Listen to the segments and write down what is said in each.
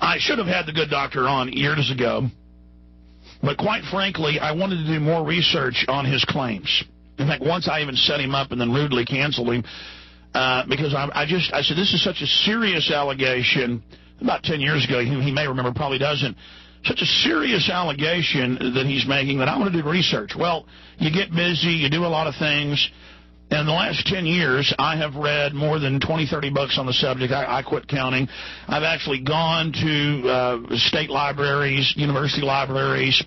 I should have had the good doctor on years ago, but quite frankly, I wanted to do more research on his claims. In fact, once I even set him up and then rudely canceled him because I said, this is such a serious allegation. About 10 years ago, he may remember, probably doesn't. Such a serious allegation that he's making that I want to do research. Well, you get busy, you do a lot of things. And in the last 10 years, I have read more than 20, 30 books on the subject. I quit counting. I've actually gone to state libraries, university libraries.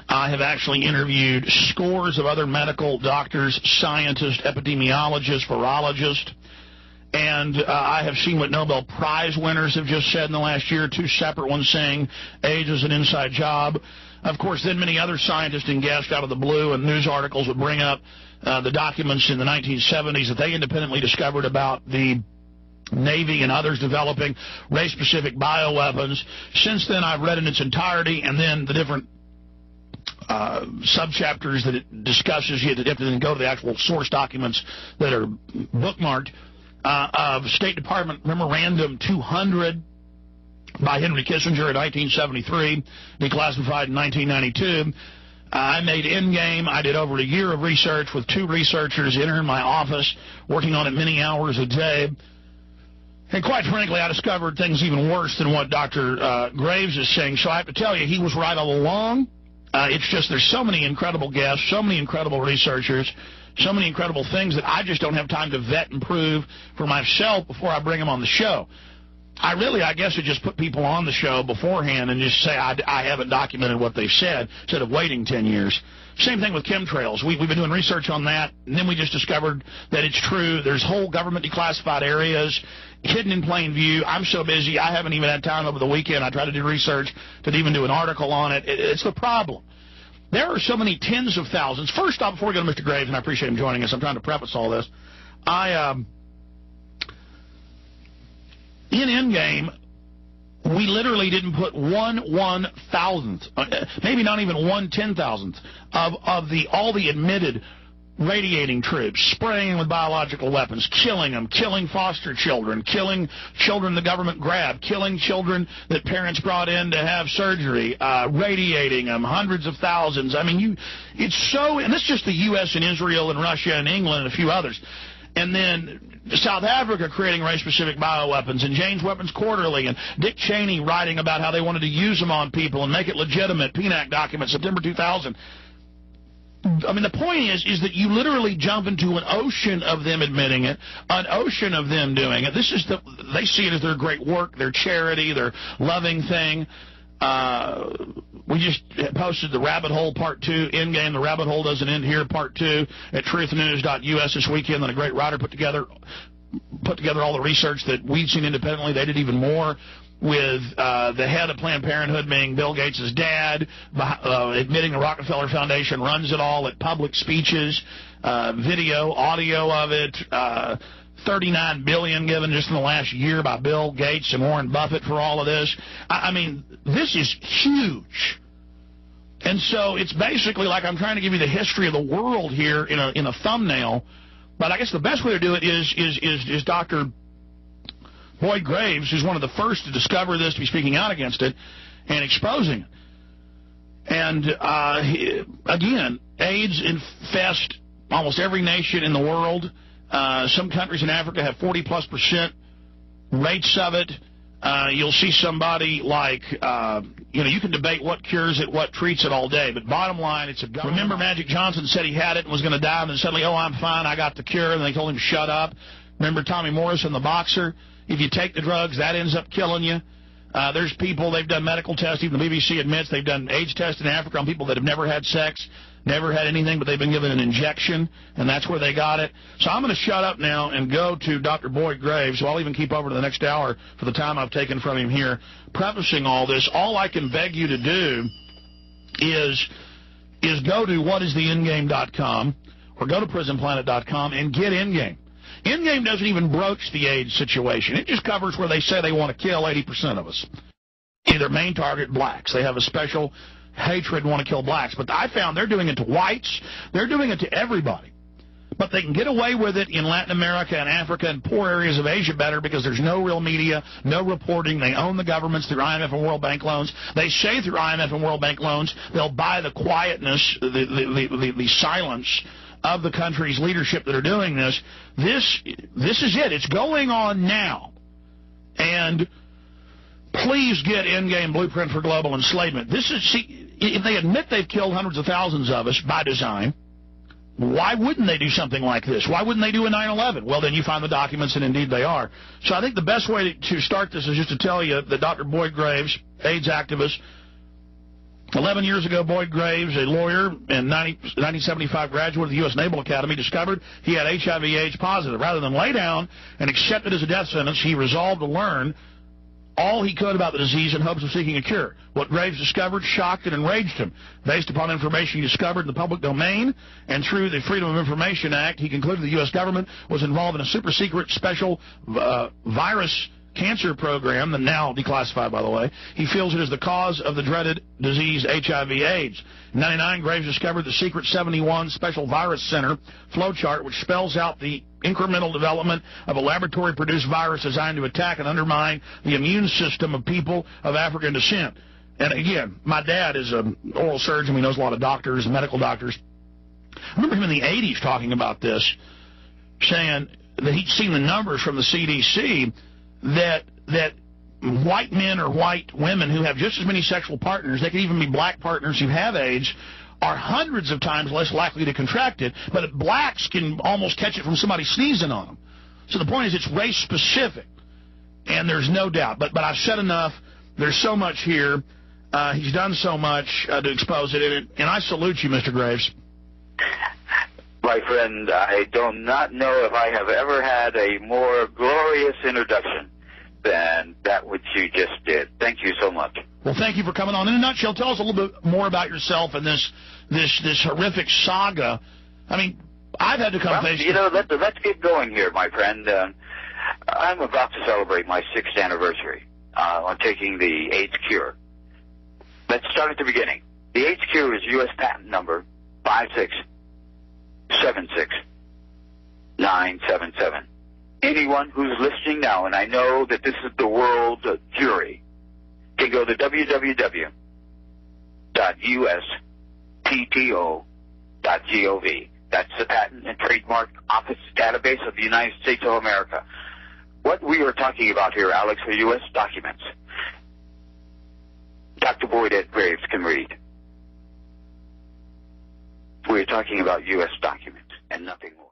I have actually interviewed scores of other medical doctors, scientists, epidemiologists, virologists. And I have seen what Nobel Prize winners have just said in the last year, 2 separate ones saying AIDS is an inside job. Of course, then many other scientists and guests out of the blue and news articles would bring up the documents in the 1970s that they independently discovered about the Navy and others developing race-specific bioweapons. Since then, I've read in its entirety, and then the different subchapters that it discusses. You have to then go to the actual source documents that are bookmarked. Of State Department Memorandum 200 by Henry Kissinger in 1973, declassified in 1992. I made Endgame. I did over a year of research with 2 researchers in my office, working on it many hours a day. And quite frankly, I discovered things even worse than what Dr. Graves is saying. So I have to tell you, he was right all along. It's just there's so many incredible guests, so many incredible researchers, so many incredible things that I just don't have time to vet and prove for myself before I bring them on the show. I guess I just put people on the show beforehand and just say I haven't documented what they've said instead of waiting 10 years. Same thing with chemtrails. We've been doing research on that, and then we just discovered that it's true. There's whole government declassified areas hidden in plain view. I'm so busy, I haven't even had time over the weekend. I tried to do research to even do an article on it. It's the problem. There are so many tens of thousands. First off, before we go to Mr. Graves, and I appreciate him joining us, I'm trying to preface all this. In Endgame, we literally didn't put 1/1,000th, maybe not even 1/10,000th of all the admitted radiating troops, spraying with biological weapons, killing them, killing foster children, killing children the government grabbed, killing children that parents brought in to have surgery, radiating them, hundreds of thousands. I mean, it's so, and this is just the U.S. and Israel and Russia and England and a few others. And then South Africa creating race-specific bioweapons, and Jane's Weapons Quarterly, and Dick Cheney writing about how they wanted to use them on people and make it legitimate, PNAC document, September 2000. I mean, the point is that you literally jump into an ocean of them admitting it, an ocean of them doing it. They see it as their great work, their charity, their loving thing. We just posted the Rabbit Hole Part 2, Endgame, The Rabbit Hole Doesn't End Here, Part 2, at truthnews.us this weekend. And a great writer put together all the research that we'd seen independently. They did even more with the head of Planned Parenthood being Bill Gates' dad, admitting the Rockefeller Foundation runs it all at public speeches, video, audio of it, $39 billion given just in the last year by Bill Gates and Warren Buffett for all of this. I mean, this is huge. And so it's basically like I'm trying to give you the history of the world here in a thumbnail. But I guess the best way to do it is Dr. Boyd Graves, who's one of the first to discover this, to be speaking out against it and exposing it. And again, AIDS infest almost every nation in the world. Some countries in Africa have 40+% rates of it. You'll see somebody like, you can debate what cures it, what treats it all day. But bottom line, it's a government. Remember Magic Johnson said he had it and was going to die, and then suddenly, oh, I'm fine, I got the cure, and they told him to shut up. Remember Tommy Morrison, the boxer? If you take the drugs, that ends up killing you. There's people, they've done medical tests. Even the BBC admits they've done AIDS tests in Africa on people that have never had sex, never had anything, but they've been given an injection, and that's where they got it. So I'm going to shut up now and go to Dr. Boyd Graves, so I'll even keep over to the next hour for the time I've taken from him here, prefacing all this. All I can beg you to do is go to whatistheendgame.com or go to prisonplanet.com and get Endgame. Endgame doesn't even broach the AIDS situation. It just covers where they say they want to kill 80% of us. Their main target, blacks. They have a special hatred and want to kill blacks. But I found they're doing it to whites. They're doing it to everybody. But they can get away with it in Latin America and Africa and poor areas of Asia better because there's no real media, no reporting. They own the governments through IMF and World Bank loans. They say through IMF and World Bank loans they'll buy the quietness, the silence of the country's leadership that are doing this. This is it. It's going on now. And please get Endgame Blueprint for Global Enslavement. If they admit they've killed hundreds of thousands of us by design, why wouldn't they do something like this? Why wouldn't they do a 9/11? Well, then you find the documents, and indeed they are. So I think the best way to start this is just to tell you that Dr. Boyd Graves, AIDS activist, 11 years ago, Boyd Graves, a lawyer and 1975 graduate of the U.S. Naval Academy, discovered he had HIV/AIDS positive. Rather than lay down and accept it as a death sentence, he resolved to learn all he could about the disease in hopes of seeking a cure. What Graves discovered shocked and enraged him. Based upon information he discovered in the public domain and through the Freedom of Information Act, he concluded the U.S. government was involved in a super-secret special virus cancer program, that now declassified, by the way. He feels it is the cause of the dreaded disease HIV/AIDS. In 1999, Graves discovered the secret 71 Special Virus Center flowchart, which spells out the incremental development of a laboratory-produced virus designed to attack and undermine the immune system of people of African descent. And again, my dad is an oral surgeon. He knows a lot of doctors, medical doctors. I remember him in the 80s talking about this, saying that he'd seen the numbers from the CDC that white men or white women who have just as many sexual partners, they could even be black partners who have AIDS, are hundreds of times less likely to contract it, but blacks can almost catch it from somebody sneezing on them. So the point is it's race-specific, and there's no doubt. But I've said enough. There's so much here. He's done so much to expose it, and I salute you, Mr. Graves. My friend, I do not know if I have ever had a more glorious introduction than that which you just did. Thank you so much. Well, thank you for coming on. In a nutshell, tell us a little bit more about yourself and this horrific saga. I mean, I've had to come face... You know, let's get going here, my friend. I'm about to celebrate my 6th anniversary on taking the AIDS cure. Let's start at the beginning. The AIDS cure is U.S. patent number 5676977. Anyone who's listening now, and I know that this is the world jury, can go to www.uspto.gov. That's the Patent and Trademark Office database of the United States of America. What we are talking about here, Alex, are U.S. documents. Dr. Boyd Ed Graves can read. We're talking about U.S. documents and nothing more.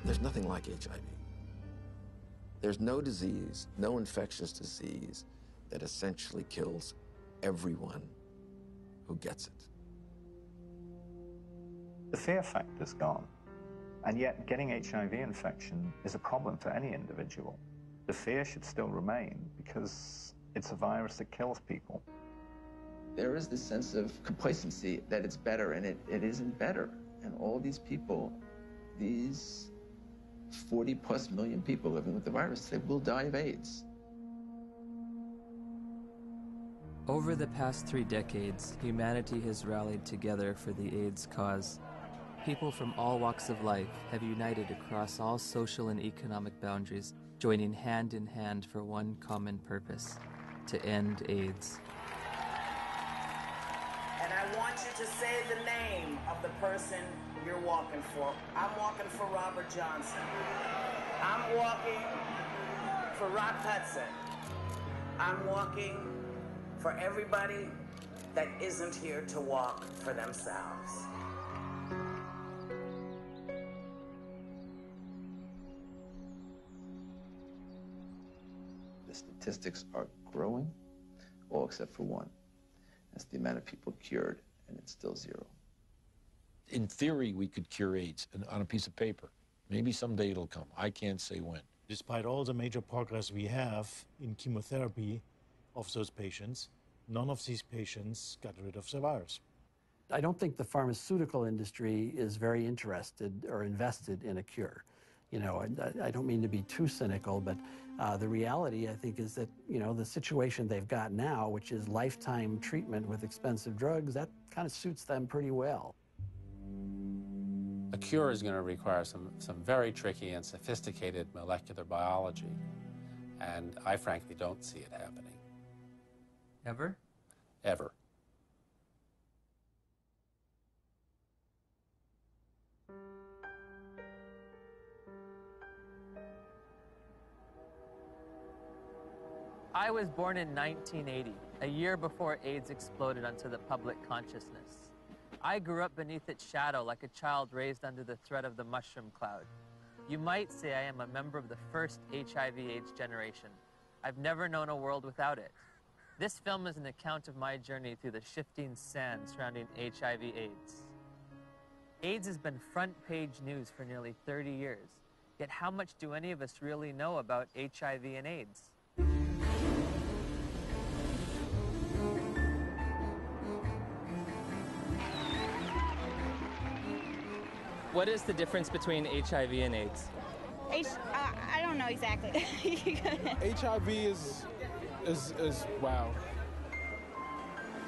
There's nothing like HIV. There's no disease, no infectious disease that essentially kills everyone who gets it. The fear factor's gone, and yet getting HIV infection is a problem for any individual. The fear should still remain because it's a virus that kills people. There is this sense of complacency that it's better, and it isn't better. And all these people, these 40+ million people living with the virus, they will die of AIDS. Over the past 3 decades, humanity has rallied together for the AIDS cause. People from all walks of life have united across all social and economic boundaries, joining hand in hand for one common purpose: to end AIDS. And I want you to say the name of the person you're walking for. I'm walking for Robert Johnson. I'm walking for Rock Hudson. I'm walking for everybody that isn't here to walk for themselves. The statistics are growing, all except for one. That's the amount of people cured, and it's still zero. In theory, we could cure AIDS on a piece of paper. Maybe someday it'll come. I can't say when. Despite all the major progress we have in chemotherapy of those patients, none of these patients got rid of the virus. I don't think the pharmaceutical industry is very interested or invested in a cure. You know, I don't mean to be too cynical, but the reality, I think, is that, you know, the situation they've got now, which is lifetime treatment with expensive drugs, that kind of suits them pretty well. A cure is going to require some very tricky and sophisticated molecular biology, and I frankly don't see it happening. Ever? Ever. I was born in 1980, a year before AIDS exploded onto the public consciousness. I grew up beneath its shadow like a child raised under the threat of the mushroom cloud. You might say I am a member of the first HIV/AIDS generation. I've never known a world without it. This film is an account of my journey through the shifting sand surrounding HIV/AIDS. AIDS has been front-page news for nearly 30 years. Yet how much do any of us really know about HIV and AIDS? What is the difference between HIV and AIDS? I don't know exactly. HIV is wow.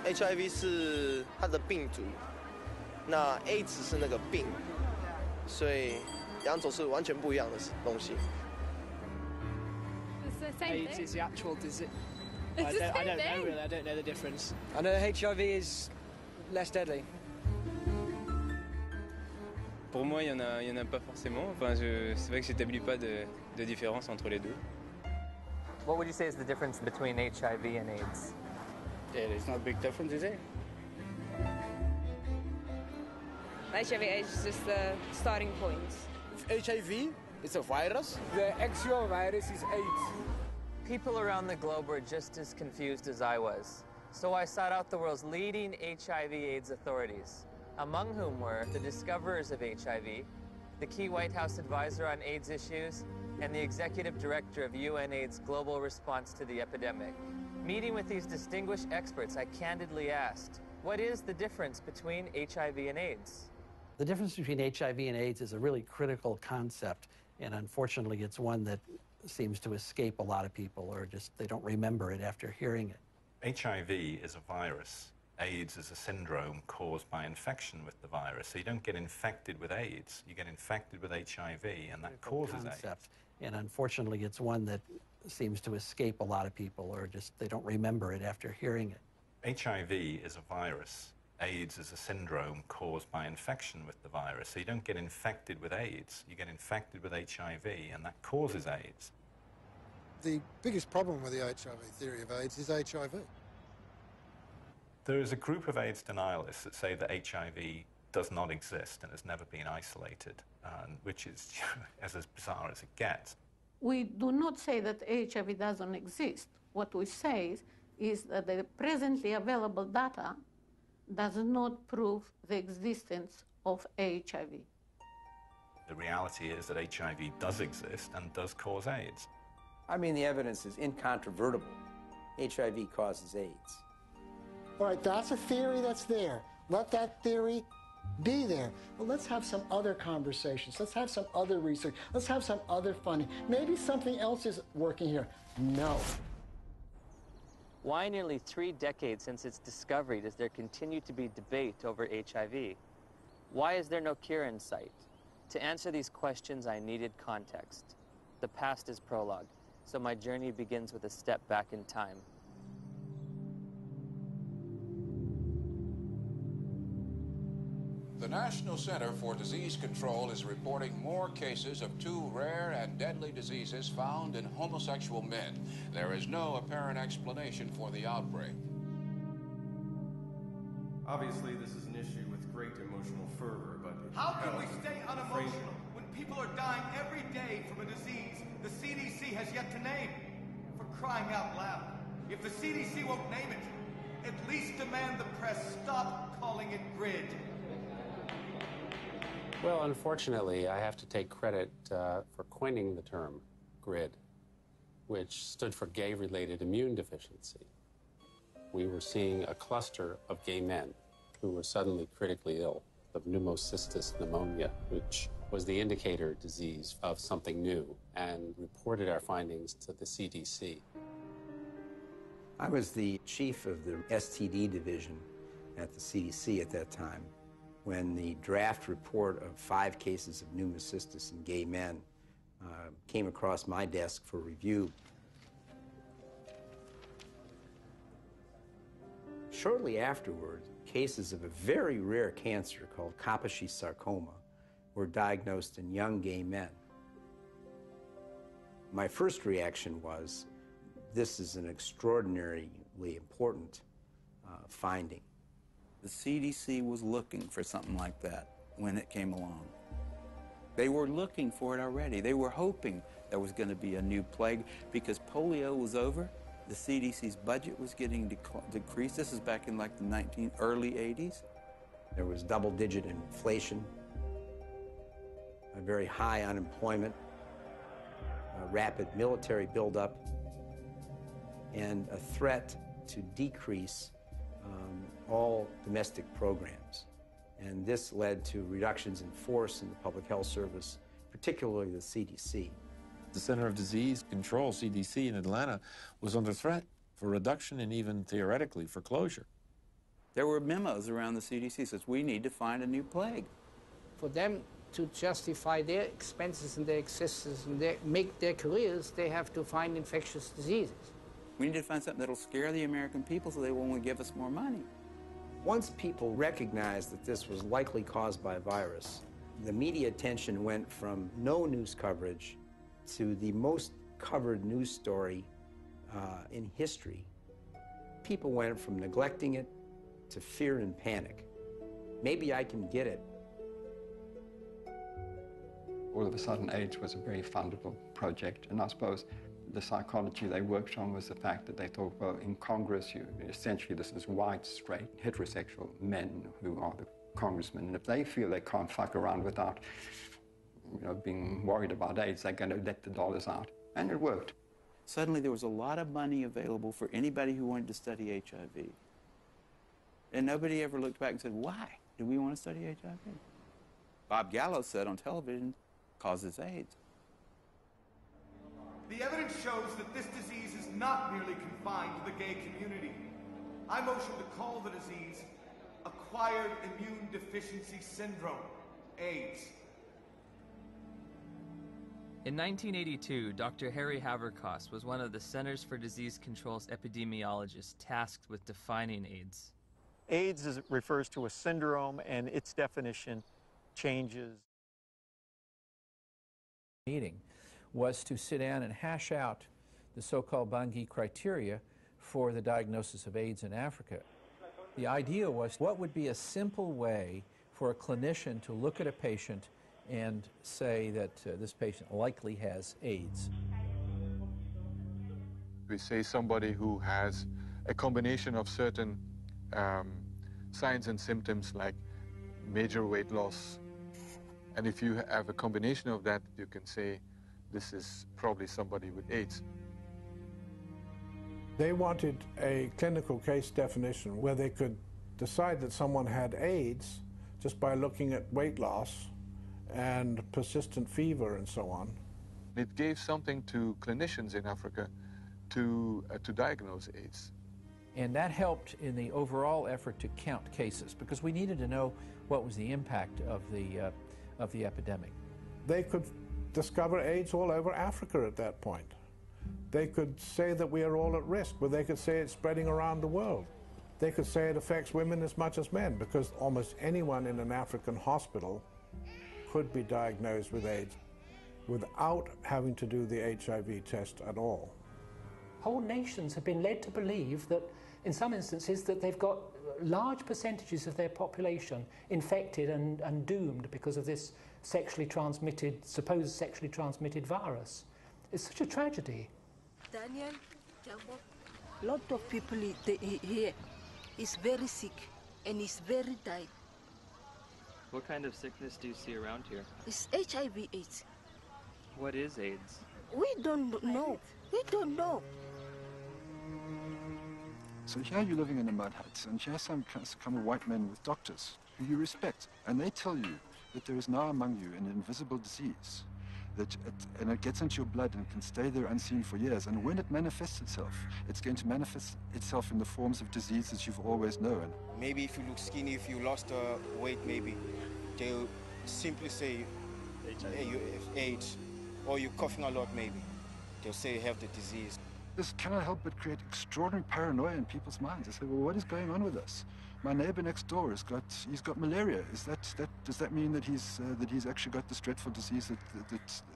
HIV 是它的病毒，那 AIDS 是那个病，所以两种是完全不一样的东西。It's the same AIDS thing. is the actual disease. It's the same I don't know thing. really. I don't know the difference. I know HIV is less deadly. Pour moi, il y en a pas forcément. Enfin, c'est vrai que j'établis pas de différence entre les deux. What would you say is the difference between HIV and AIDS? There's not a big difference, is it? HIV/AIDS is just the starting point. HIV is a virus. The actual virus is AIDS. People around the globe were just as confused as I was. So I sought out the world's leading HIV/AIDS authorities, among whom were the discoverers of HIV, the key White House advisor on AIDS issues, and the executive director of UNAIDS' global response to the epidemic. Meeting with these distinguished experts, I candidly asked, what is the difference between HIV and AIDS? The difference between HIV and AIDS is a really critical concept, and unfortunately it's one that seems to escape a lot of people, or just they don't remember it after hearing it. HIV is a virus. AIDS is a syndrome caused by infection with the virus. So you don't get infected with AIDS, you get infected with HIV, and that causes AIDS. And unfortunately, it's one that seems to escape a lot of people, or just they don't remember it after hearing it. HIV is a virus. AIDS is a syndrome caused by infection with the virus. So you don't get infected with AIDS, you get infected with HIV, and that causes AIDS. The biggest problem with the HIV theory of AIDS is HIV. There is a group of AIDS denialists that say that HIV does not exist and has never been isolated, which is as bizarre as it gets. We do not say that HIV doesn't exist. What we say is that the presently available data does not prove the existence of HIV. The reality is that HIV does exist and does cause AIDS. I mean, the evidence is incontrovertible. HIV causes AIDS. All right, that's a theory that's there. Let that theory be there. But let's have some other conversations. Let's have some other research. Let's have some other funding. Maybe something else is working here. No. Why nearly 3 decades since its discovery does there continue to be debate over HIV? Why is there no cure in sight? To answer these questions, I needed context. The past is prologue, so my journey begins with a step back in time. The National Center for Disease Control is reporting more cases of 2 rare and deadly diseases found in homosexual men. There is no apparent explanation for the outbreak. Obviously, this is an issue with great emotional fervor, but how can we stay unemotional when people are dying every day from a disease the CDC has yet to name? For crying out loud, if the CDC won't name it, at least demand the press stop calling it GRID. Well, unfortunately, I have to take credit for coining the term GRID, which stood for gay-related immune deficiency. We were seeing a cluster of gay men who were suddenly critically ill of pneumocystis pneumonia, which was the indicator disease of something new, and reported our findings to the CDC. I was the chief of the STD division at the CDC at that time when the draft report of 5 cases of pneumocystis in gay men came across my desk for review. Shortly afterward, cases of a very rare cancer called Kaposi sarcoma were diagnosed in young gay men. My first reaction was, this is an extraordinarily important finding. The CDC was looking for something like that when it came along. They were looking for it already. They were hoping there was going to be a new plague because polio was over. The CDC's budget was getting decreased. This is back in like the early 80s. There was double-digit inflation, a very high unemployment, a rapid military buildup, and a threat to decrease all domestic programs. And this led to reductions in force in the public health service, particularly the CDC. The Center of Disease Control, CDC, in Atlanta was under threat for reduction and even theoretically for closure. There were memos around the CDC says we need to find a new plague. For them to justify their expenses and their existence and make their careers, they have to find infectious diseases. We need to find something that'll scare the American people so they won't give us more money. Once people recognized that this was likely caused by a virus, the media attention went from no news coverage to the most covered news story in history. People went from neglecting it to fear and panic. Maybe I can get it. All of a sudden, AIDS was a very fundable project, and I suppose the psychology they worked on was the fact that they thought, well, in Congress, essentially this is white, straight, heterosexual men who are the congressmen, and if they feel they can't fuck around without being worried about AIDS, they're going to let the dollars out. And it worked. Suddenly there was a lot of money available for anybody who wanted to study HIV. And nobody ever looked back and said, why do we want to study HIV? Bob Gallo said on television, causes AIDS. The evidence shows that this disease is not merely confined to the gay community. I motion to call the disease Acquired Immune Deficiency Syndrome, AIDS. In 1982, Dr. Harry Haverkos was one of the Centers for Disease Control's epidemiologists tasked with defining AIDS. AIDS refers to a syndrome, and its definition changes. Meeting was to sit down and hash out the so-called Bangui criteria for the diagnosis of AIDS in Africa. The idea was, what would be a simple way for a clinician to look at a patient and say that this patient likely has AIDS? We say somebody who has a combination of certain signs and symptoms like major weight loss. And if you have a combination of that, you can say this is probably somebody with AIDS. They wanted a clinical case definition where they could decide that someone had AIDS just by looking at weight loss and persistent fever and so on. It gave something to clinicians in Africa to diagnose AIDS. And that helped in the overall effort to count cases, because we needed to know what was the impact of the epidemic. They could discover AIDS all over Africa at that point. They could say that we are all at risk, but they could say it's spreading around the world. They could say it affects women as much as men, because almost anyone in an African hospital could be diagnosed with AIDS without having to do the HIV test at all. Whole nations have been led to believe that, in some instances, that they've got large percentages of their population infected and doomed because of this supposed sexually transmitted virus. It's such a tragedy. Daniel, a lot of people here is very sick and is very dying. What kind of sickness do you see around here? It's HIV/AIDS. What is AIDS? We don't know. We don't know. So here you're living in a mud hut, and here some kind of white men with doctors who you respect, and they tell you that there is now among you an invisible disease, and it gets into your blood and can stay there unseen for years, and when it manifests itself, it's going to manifest itself in the forms of diseases you've always known. Maybe if you look skinny, if you lost weight, maybe they'll simply say hey, you have AIDS, or you're coughing a lot, maybe. They'll say you have the disease. This cannot help but create extraordinary paranoia in people's minds. They say, well, what is going on with us? My neighbor next door he's got malaria. Does that mean that he's actually got this dreadful disease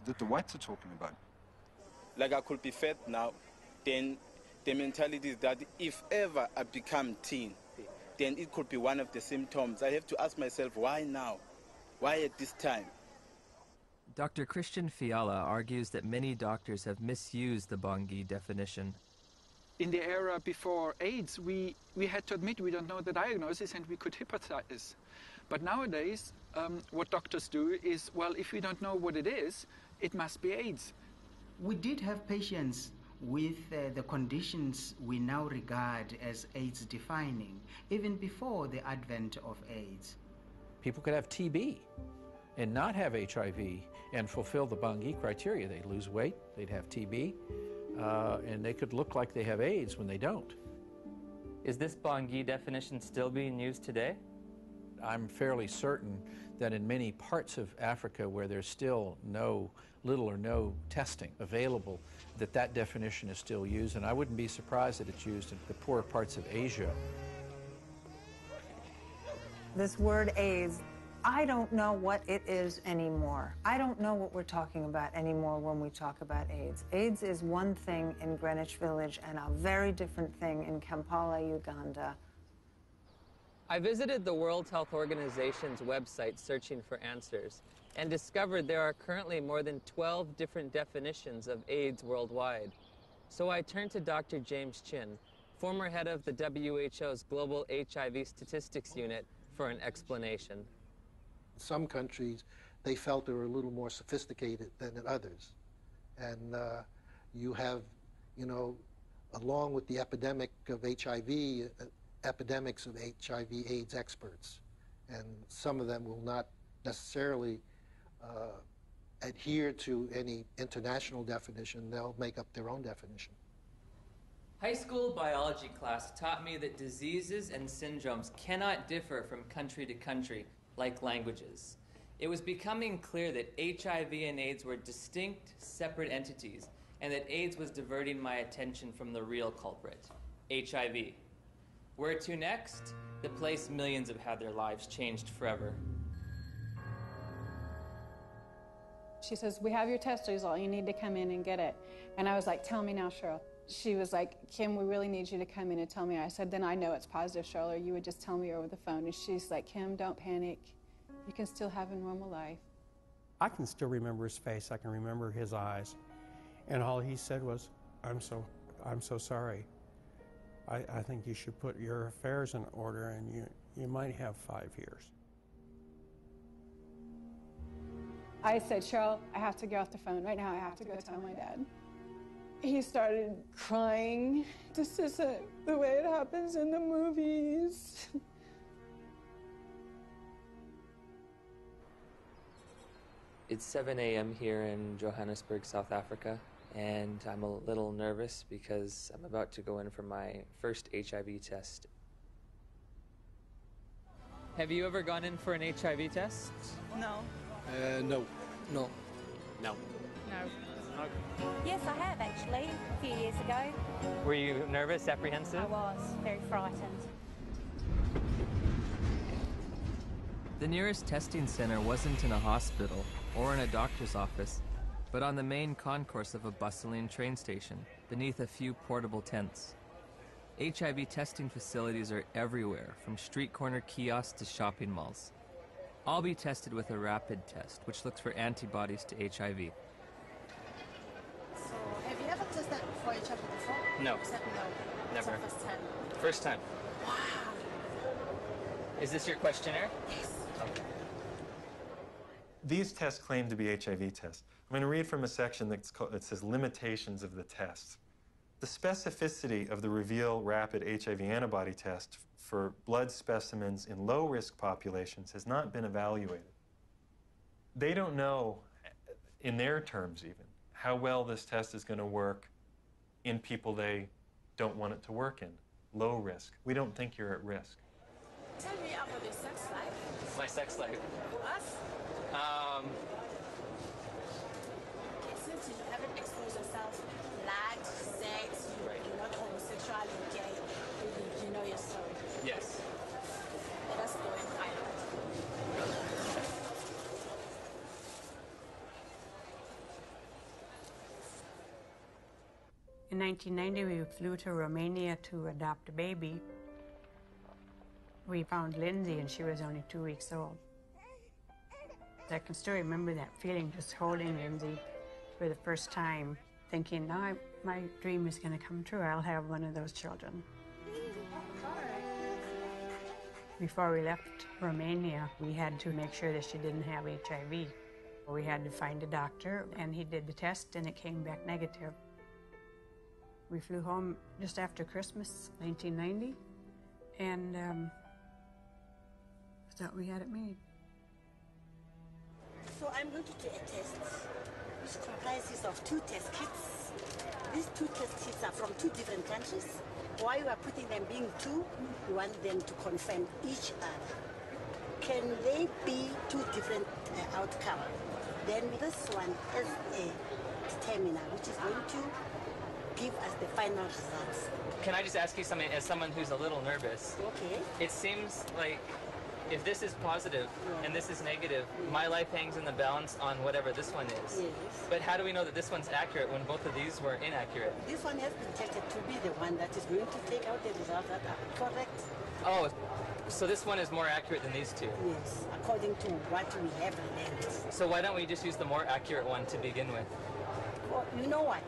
that the whites are talking about? Like I could be fat now, then the mentality is that if ever I become teen, then it could be one of the symptoms. I have to ask myself, why now? Why at this time? Dr. Christian Fiala argues that many doctors have misused the Bangui definition. In the era before AIDS, we had to admit we don't know the diagnosis and we could hypothesize. But nowadays, what doctors do is, well, if we don't know what it is, it must be AIDS. We did have patients with the conditions we now regard as AIDS defining, even before the advent of AIDS. People could have TB and not have HIV and fulfill the Bangui criteria. They'd lose weight, they'd have TB, and they could look like they have AIDS when they don't. Is this Bangui definition still being used today? I'm fairly certain that in many parts of Africa where there's still little or no testing available, that definition is still used, and I wouldn't be surprised that it's used in the poorer parts of Asia. This word AIDS, I don't know what it is anymore. I don't know what we're talking about anymore when we talk about AIDS. AIDS is one thing in Greenwich Village and a very different thing in Kampala, Uganda. I visited the World Health Organization's website searching for answers and discovered there are currently more than 12 different definitions of AIDS worldwide. So I turned to Dr. James Chin, former head of the WHO's Global HIV Statistics Unit, for an explanation. Some countries, they felt they were a little more sophisticated than in others. And you have, along with the epidemic of HIV, epidemics of HIV/AIDS experts. And some of them will not necessarily adhere to any international definition. They'll make up their own definition. High school biology class taught me that diseases and syndromes cannot differ from country to country like languages. It was becoming clear that HIV and AIDS were distinct, separate entities, and that AIDS was diverting my attention from the real culprit, HIV. Where to next? The place millions have had their lives changed forever. She says, we have your test result, you need to come in and get it. And I was like, tell me now, Cheryl. She was like, Kim, we really need you to come in and tell me. I said, then I know it's positive, Cheryl, or you would just tell me over the phone. And she's like, Kim, don't panic. You can still have a normal life. I can still remember his face. I can remember his eyes. And all he said was, I'm so sorry. I think you should put your affairs in order, and you might have 5 years. I said, Cheryl, I have to get off the phone. Right now, I have to go tell my dad. He started crying. This isn't the way it happens in the movies. It's 7 a.m. here in Johannesburg, South Africa, and I'm a little nervous because I'm about to go in for my first HIV test. Have you ever gone in for an HIV test? No. No. No. No. No. Yes, I have actually, a few years ago. Were you nervous, apprehensive? I was, very frightened. The nearest testing center wasn't in a hospital or in a doctor's office, but on the main concourse of a bustling train station, beneath a few portable tents. HIV testing facilities are everywhere, from street corner kiosks to shopping malls. I'll be tested with a rapid test, which looks for antibodies to HIV. So, have you ever tested for HIV before? No. You said no. Never. It's the first time. First time. Wow. Is this your questionnaire? Yes. Okay. These tests claim to be HIV tests. I'm going to read from a section that says limitations of the test. The specificity of the Reveal Rapid HIV antibody test for blood specimens in low-risk populations has not been evaluated. They don't know, in their terms even, how well this test is going to work in people they don't want it to work in, low risk. We don't think you're at risk. Tell me about your sex life. My sex life? Us? Okay, since you haven't exposed yourself, lied, sex, you're not homosexual, you're gay, you know your story. Yes. Let us go and find out. In 1990, we flew to Romania to adopt a baby. We found Lindsay, and she was only 2 weeks old. I can still remember that feeling, just holding Lindsay for the first time, thinking, now my dream is going to come true. I'll have one of those children. Before we left Romania, we had to make sure that she didn't have HIV. We had to find a doctor, and he did the test, and it came back negative. We flew home just after Christmas, 1990, and thought we had it made. So I'm going to do a test which comprises of 2 test kits. These 2 test kits are from 2 different countries. Why we are putting them being 2, we want them to confirm each other. Can they be 2 different outcomes? Then this one is a determiner which is going to give us the final results. Can I just ask you something as someone who's a little nervous? Okay. It seems like if this is positive and this is negative, my life hangs in the balance on whatever this one is. Yes. But how do we know that this one's accurate when both of these were inaccurate? This one has been tested to be the one that is going to take out the results that are correct. Oh, so this one is more accurate than these 2? Yes, according to what we have learned. So why don't we just use the more accurate one to begin with? Well, you know what?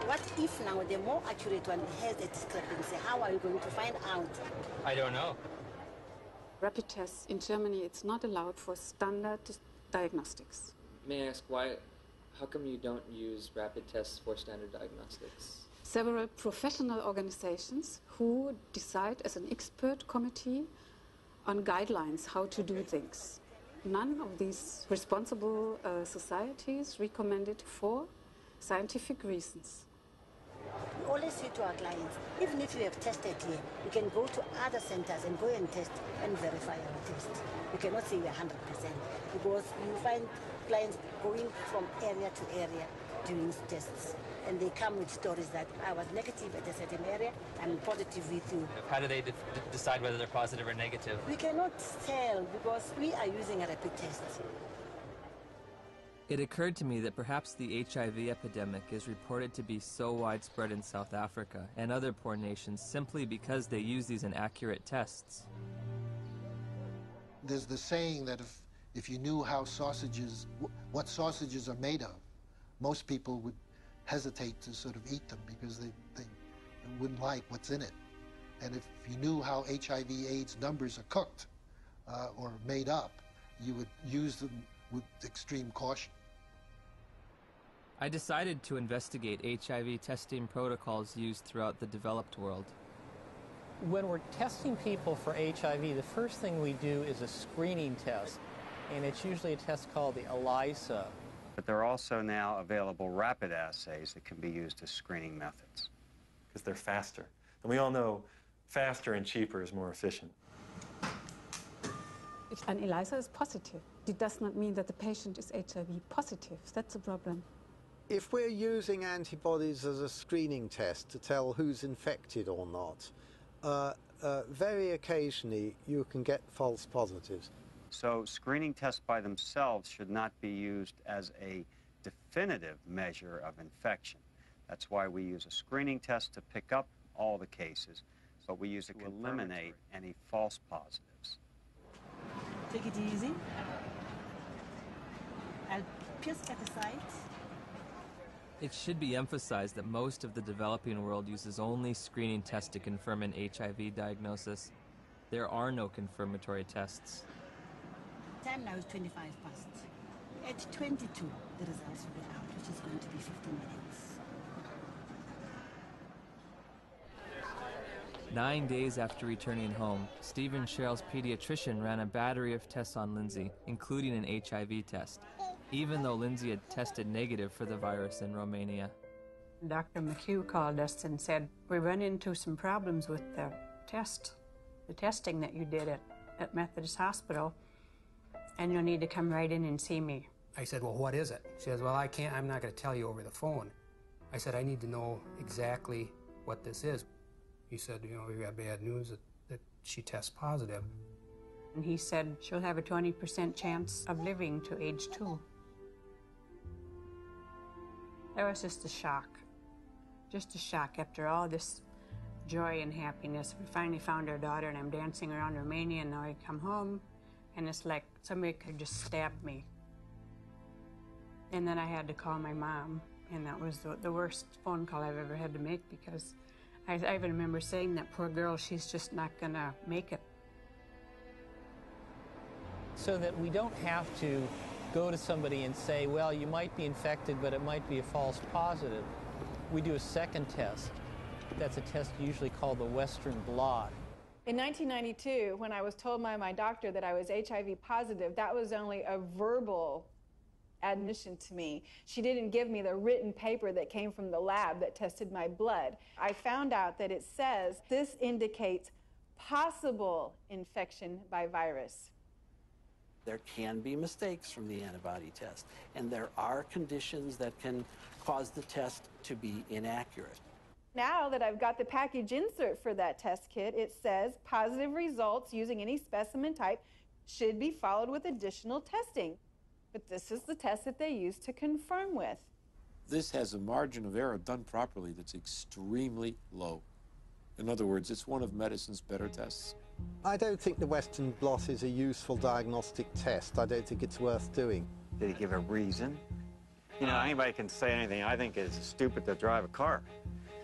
What if now the more accurate one has a discrepancy? How are you going to find out? I don't know. Rapid tests in Germany, it's not allowed for standard diagnostics. May I ask how come you don't use rapid tests for standard diagnostics? Several professional organizations who decide as an expert committee on guidelines how to do things. None of these responsible societies recommend it for scientific reasons. We always say to our clients, even if you have tested here, you can go to other centers and go and test and verify our test. You cannot say we're 100% because you find clients going from area to area doing tests. And they come with stories that I was negative at a certain area, I'm positive with you. How do they decide whether they're positive or negative? We cannot tell because we are using a rapid test. It occurred to me that perhaps the HIV epidemic is reported to be so widespread in South Africa and other poor nations simply because they use these inaccurate tests. There's the saying that if you knew how what sausages are made of, most people would hesitate to sort of eat them because they wouldn't like what's in it. And if you knew how HIV/AIDS numbers are cooked or made up, you would use them with extreme caution. I decided to investigate HIV testing protocols used throughout the developed world. When we're testing people for HIV, the first thing we do is a screening test, and it's usually a test called the ELISA. But there are also now available rapid assays that can be used as screening methods. Because they're faster. And we all know faster and cheaper is more efficient. If an ELISA is positive, it does not mean that the patient is HIV positive. That's a problem. If we're using antibodies as a screening test to tell who's infected or not, very occasionally you can get false positives. So screening tests by themselves should not be used as a definitive measure of infection. That's why we use a screening test to pick up all the cases, but we use it to eliminate any false positives. Take it easy. I'll pierce at the side. It should be emphasized that most of the developing world uses only screening tests to confirm an HIV diagnosis. There are no confirmatory tests. Time now is 25 past. At 22, the results will be out, which is going to be 15 minutes. 9 days after returning home, Steve and Cheryl's pediatrician ran a battery of tests on Lindsay, including an HIV test, even though Lindsay had tested negative for the virus in Romania. Dr. McHugh called us and said, we run into some problems with the testing that you did at Methodist Hospital, and you'll need to come right in and see me. I said, well, what is it? She says, well, I'm not going to tell you over the phone. I said, I need to know exactly what this is. He said, we got bad news that she tests positive. And he said, she'll have a 20% chance of living to age 2. That was just a shock after all this joy and happiness. We finally found our daughter, and I'm dancing around Romania, and now I come home, and it's like somebody could just stab me. And then I had to call my mom, and that was the worst phone call I've ever had to make, because I even remember saying, that poor girl, she's just not gonna make it. So that we don't have to go to somebody and say, well, you might be infected, but it might be a false positive. We do a second test. That's a test usually called the Western blot. In 1992, when I was told by my doctor that I was HIV positive, that was only a verbal admission to me. She didn't give me the written paper that came from the lab that tested my blood. I found out that it says this indicates possible infection by virus. There can be mistakes from the antibody test, and there are conditions that can cause the test to be inaccurate. Now that I've got the package insert for that test kit, it says positive results using any specimen type should be followed with additional testing. But this is the test that they use to confirm with. This has a margin of error done properly that's extremely low. In other words, it's one of medicine's better tests. I don't think the Western blot is a useful diagnostic test. I don't think it's worth doing. Did he give a reason? Anybody can say anything. I think it's stupid to drive a car.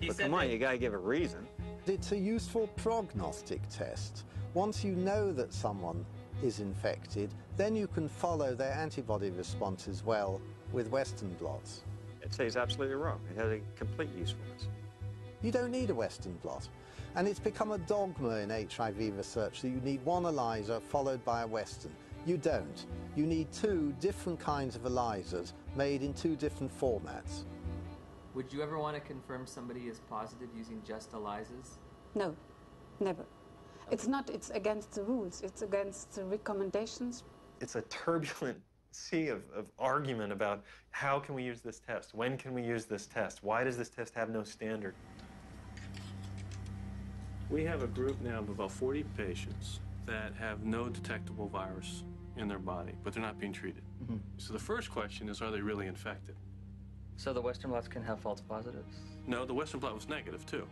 But come on, you got to give a reason. It's a useful prognostic test. Once you know that someone is infected, then you can follow their antibody response as well with Western blots. I'd say he's absolutely wrong. It has a complete usefulness. You don't need a Western blot. And it's become a dogma in HIV research that you need one ELISA followed by a Western. You don't. You need 2 different kinds of ELISAs made in 2 different formats. Would you ever want to confirm somebody is positive using just ELISAs? No, never. It's against the rules. It's against the recommendations. It's a turbulent sea of argument about how can we use this test? When can we use this test? Why does this test have no standard? We have a group now of about 40 patients that have no detectable virus in their body, but they're not being treated. Mm-hmm. So the first question is, are they really infected? So the Western blots can have false positives? No, the Western blot was negative too.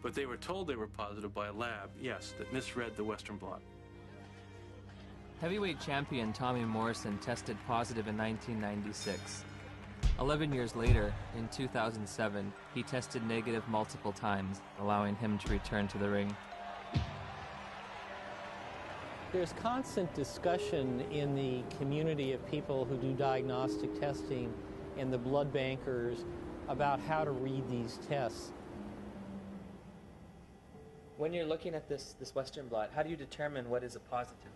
But they were told they were positive by a lab, yes, that misread the Western blot. Heavyweight champion Tommy Morrison tested positive in 1996. 11 years later, in 2007, he tested negative multiple times, allowing him to return to the ring. There's constant discussion in the community of people who do diagnostic testing and the blood bankers about how to read these tests. When you're looking at this Western blot, how do you determine what is a positive?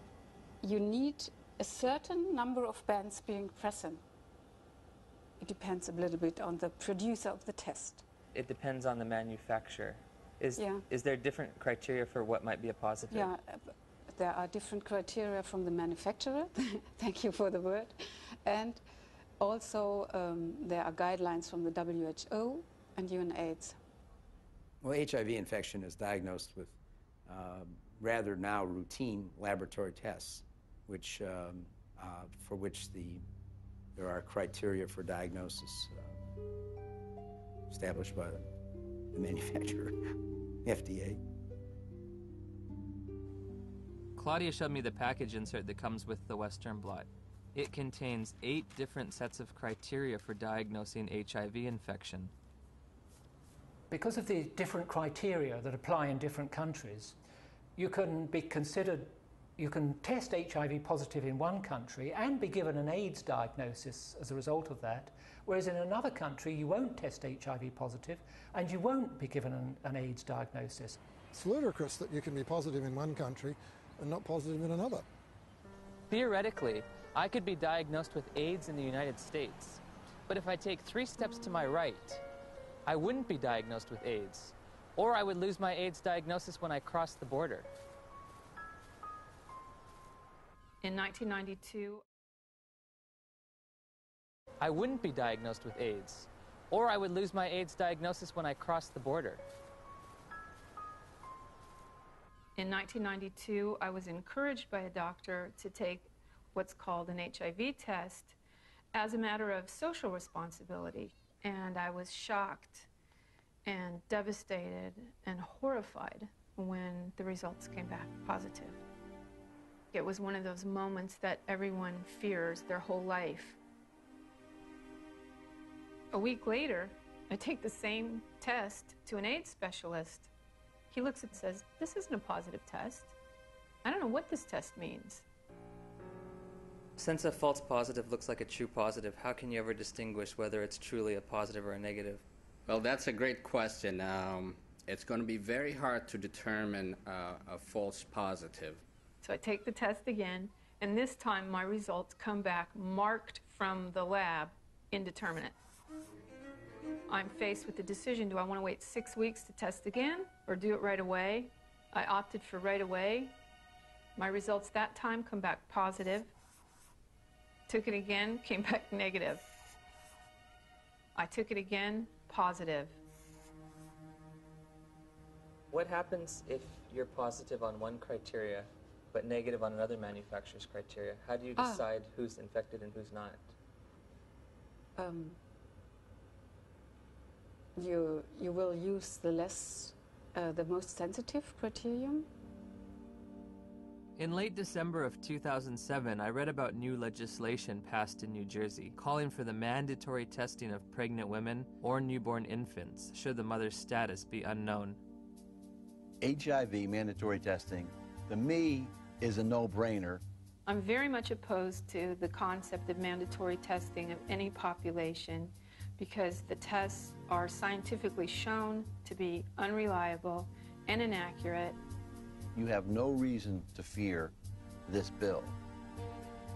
You need a certain number of bands being present. It depends a little bit on the producer of the test. It depends on the manufacturer. Is there different criteria for what might be a positive? Yeah, there are different criteria from the manufacturer. Thank you for the word. And also there are guidelines from the WHO and UNAIDS. Well, HIV infection is diagnosed with rather now routine laboratory tests, which for which there are criteria for diagnosis established by the manufacturer. FDA. Claudia showed me the package insert that comes with the Western blot. It contains 8 different sets of criteria for diagnosing HIV infection. Because of the different criteria that apply in different countries, you can be considered, you can test HIV positive in one country and be given an AIDS diagnosis as a result of that, whereas in another country you won't test HIV positive and you won't be given an AIDS diagnosis. It's ludicrous that you can be positive in one country and not positive in another. Theoretically, I could be diagnosed with AIDS in the United States, but if I take 3 steps to my right, I wouldn't be diagnosed with AIDS, or I would lose my AIDS diagnosis when I cross the border. In 1992, I wouldn't be diagnosed with AIDS, or I would lose my AIDS diagnosis when I cross the border. In 1992, I was encouraged by a doctor to take what's called an HIV test as a matter of social responsibility. And I was shocked and devastated and horrified when the results came back positive. It was one of those moments that everyone fears their whole life. A week later, I take the same test to an AIDS specialist. He looks and says, "This isn't a positive test. I don't know what this test means." Since a false positive looks like a true positive, how can you ever distinguish whether it's truly a positive or a negative? Well, that's a great question. It's going to be very hard to determine a false positive. So I take the test again, and this time my results come back marked from the lab indeterminate. I'm faced with the decision, do I want to wait 6 weeks to test again or do it right away? I opted for right away. My results that time come back positive. Took it again, came back negative. I took it again, positive. What happens if you're positive on one criteria but negative on another manufacturer's criteria? How do you decide who's infected and who's not? You will use the most sensitive criterion. In late December of 2007, I read about new legislation passed in New Jersey calling for the mandatory testing of pregnant women or newborn infants should the mother's status be unknown. HIV mandatory testing, to me, is a no-brainer. I'm very much opposed to the concept of mandatory testing of any population because the tests are scientifically shown to be unreliable and inaccurate. You have no reason to fear this bill.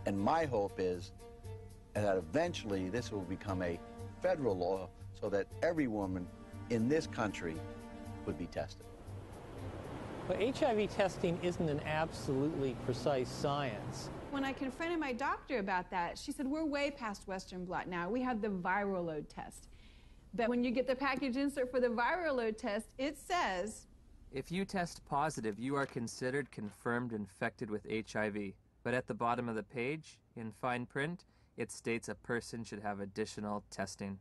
And my hope is that eventually this will become a federal law so that every woman in this country would be tested. But HIV testing isn't an absolutely precise science. When I confronted my doctor about that, she said, we're way past Western blot now. We have the viral load test. But when you get the package insert for the viral load test, it says, if you test positive, you are considered confirmed infected with HIV. But at the bottom of the page, in fine print, it states a person should have additional testing.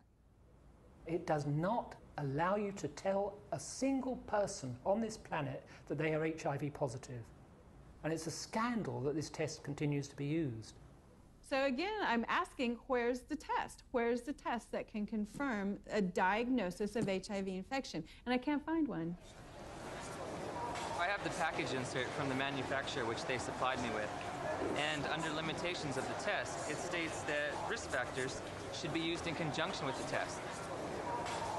It does not allow you to tell a single person on this planet that they are HIV positive. And it's a scandal that this test continues to be used. So again, I'm asking, where's the test? Where's the test that can confirm a diagnosis of HIV infection? And I can't find one. I have the package insert from the manufacturer which they supplied me with. And under limitations of the test, it states that risk factors should be used in conjunction with the test.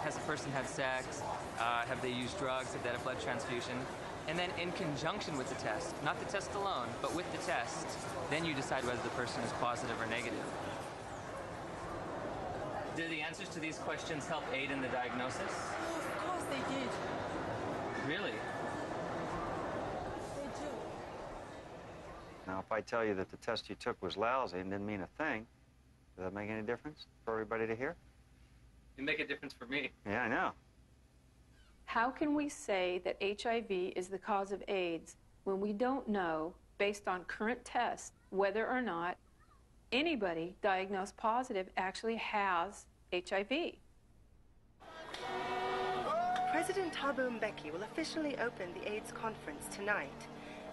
Has a person had sex? Have they used drugs? Have they had a blood transfusion? And then in conjunction with the test, not the test alone, but with the test, then you decide whether the person is positive or negative. Did the answers to these questions help aid in the diagnosis? Oh, of course they did. Really? They do. Now, if I tell you that the test you took was lousy and didn't mean a thing, does that make any difference for everybody to hear? It make a difference for me. Yeah, I know. How can we say that HIV is the cause of AIDS when we don't know, based on current tests, whether or not anybody diagnosed positive actually has HIV? President Thabo Mbeki will officially open the AIDS conference tonight.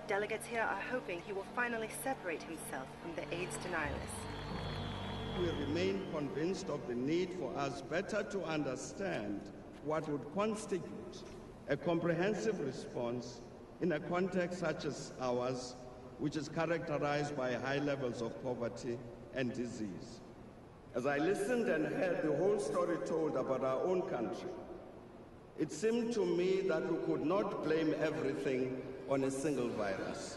Delegates here are hoping he will finally separate himself from the AIDS denialists. We remain convinced of the need for us better to understand what would constitute a comprehensive response in a context such as ours, which is characterized by high levels of poverty and disease. As I listened and heard the whole story told about our own country, it seemed to me that we could not blame everything on a single virus.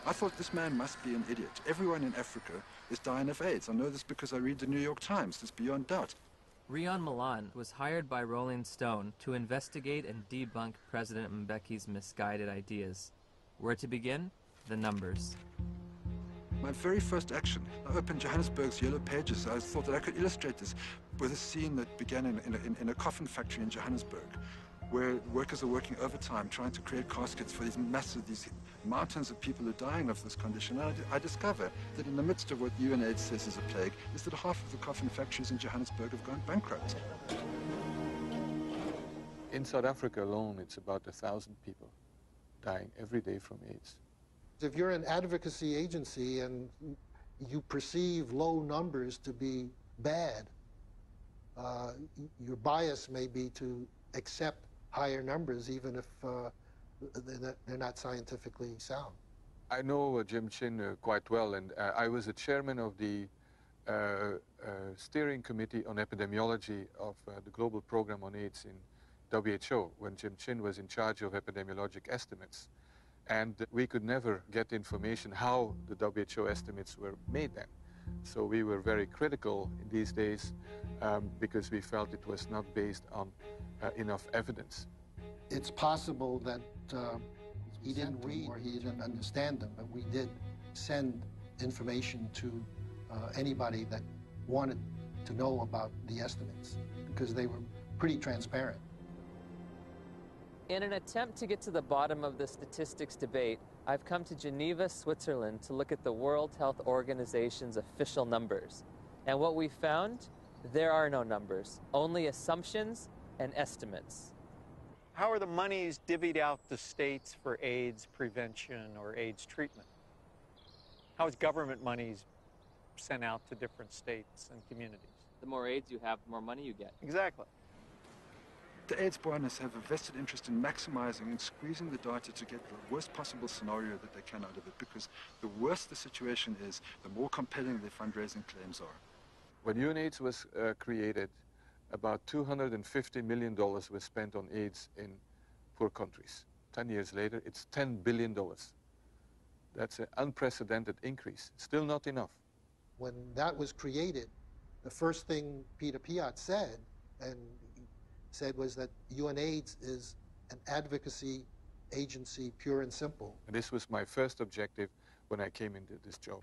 I thought this man must be an idiot. Everyone in Africa is dying of AIDS. I know this because I read the New York Times. It's beyond doubt. Rion Milan was hired by Rolling Stone to investigate and debunk President Mbeki's misguided ideas. Where to begin? The numbers. My very first action, I opened Johannesburg's Yellow Pages. I thought that I could illustrate this with a scene that began in a coffin factory in Johannesburg, where workers are working overtime trying to create caskets for these mountains of people who are dying of this condition. And I discover that in the midst of what UNAIDS says is a plague, is that half of the coffin factories in Johannesburg have gone bankrupt. In South Africa alone, it's about 1,000 people dying every day from AIDS. If you're an advocacy agency and you perceive low numbers to be bad, your bias may be to accept higher numbers even if they're not scientifically sound. I know Jim Chin quite well, and I was the chairman of the steering committee on epidemiology of the global program on AIDS in WHO when Jim Chin was in charge of epidemiologic estimates. And we could never get information how the WHO estimates were made then. So we were very critical in these days because we felt it was not based on enough evidence. It's possible that he didn't read or he didn't understand them, but we did send information to anybody that wanted to know about the estimates because they were pretty transparent. In an attempt to get to the bottom of the statistics debate, I've come to Geneva, Switzerland to look at the World Health Organization's official numbers. And what we found, there are no numbers, only assumptions and estimates. How are the monies divvied out to states for AIDS prevention or AIDS treatment? How is government monies sent out to different states and communities? The more AIDS you have, the more money you get. Exactly. The AIDS buoyaners have a vested interest in maximizing and squeezing the data to get the worst possible scenario that they can out of it, because the worse the situation is, the more compelling their fundraising claims are. When UNAIDS was created, about $250 million was spent on AIDS in poor countries. 10 years later, it's $10 billion. That's an unprecedented increase. Still not enough. When that was created, the first thing Peter Piot said was that UNAIDS is an advocacy agency, pure and simple. And this was my first objective when I came into this job,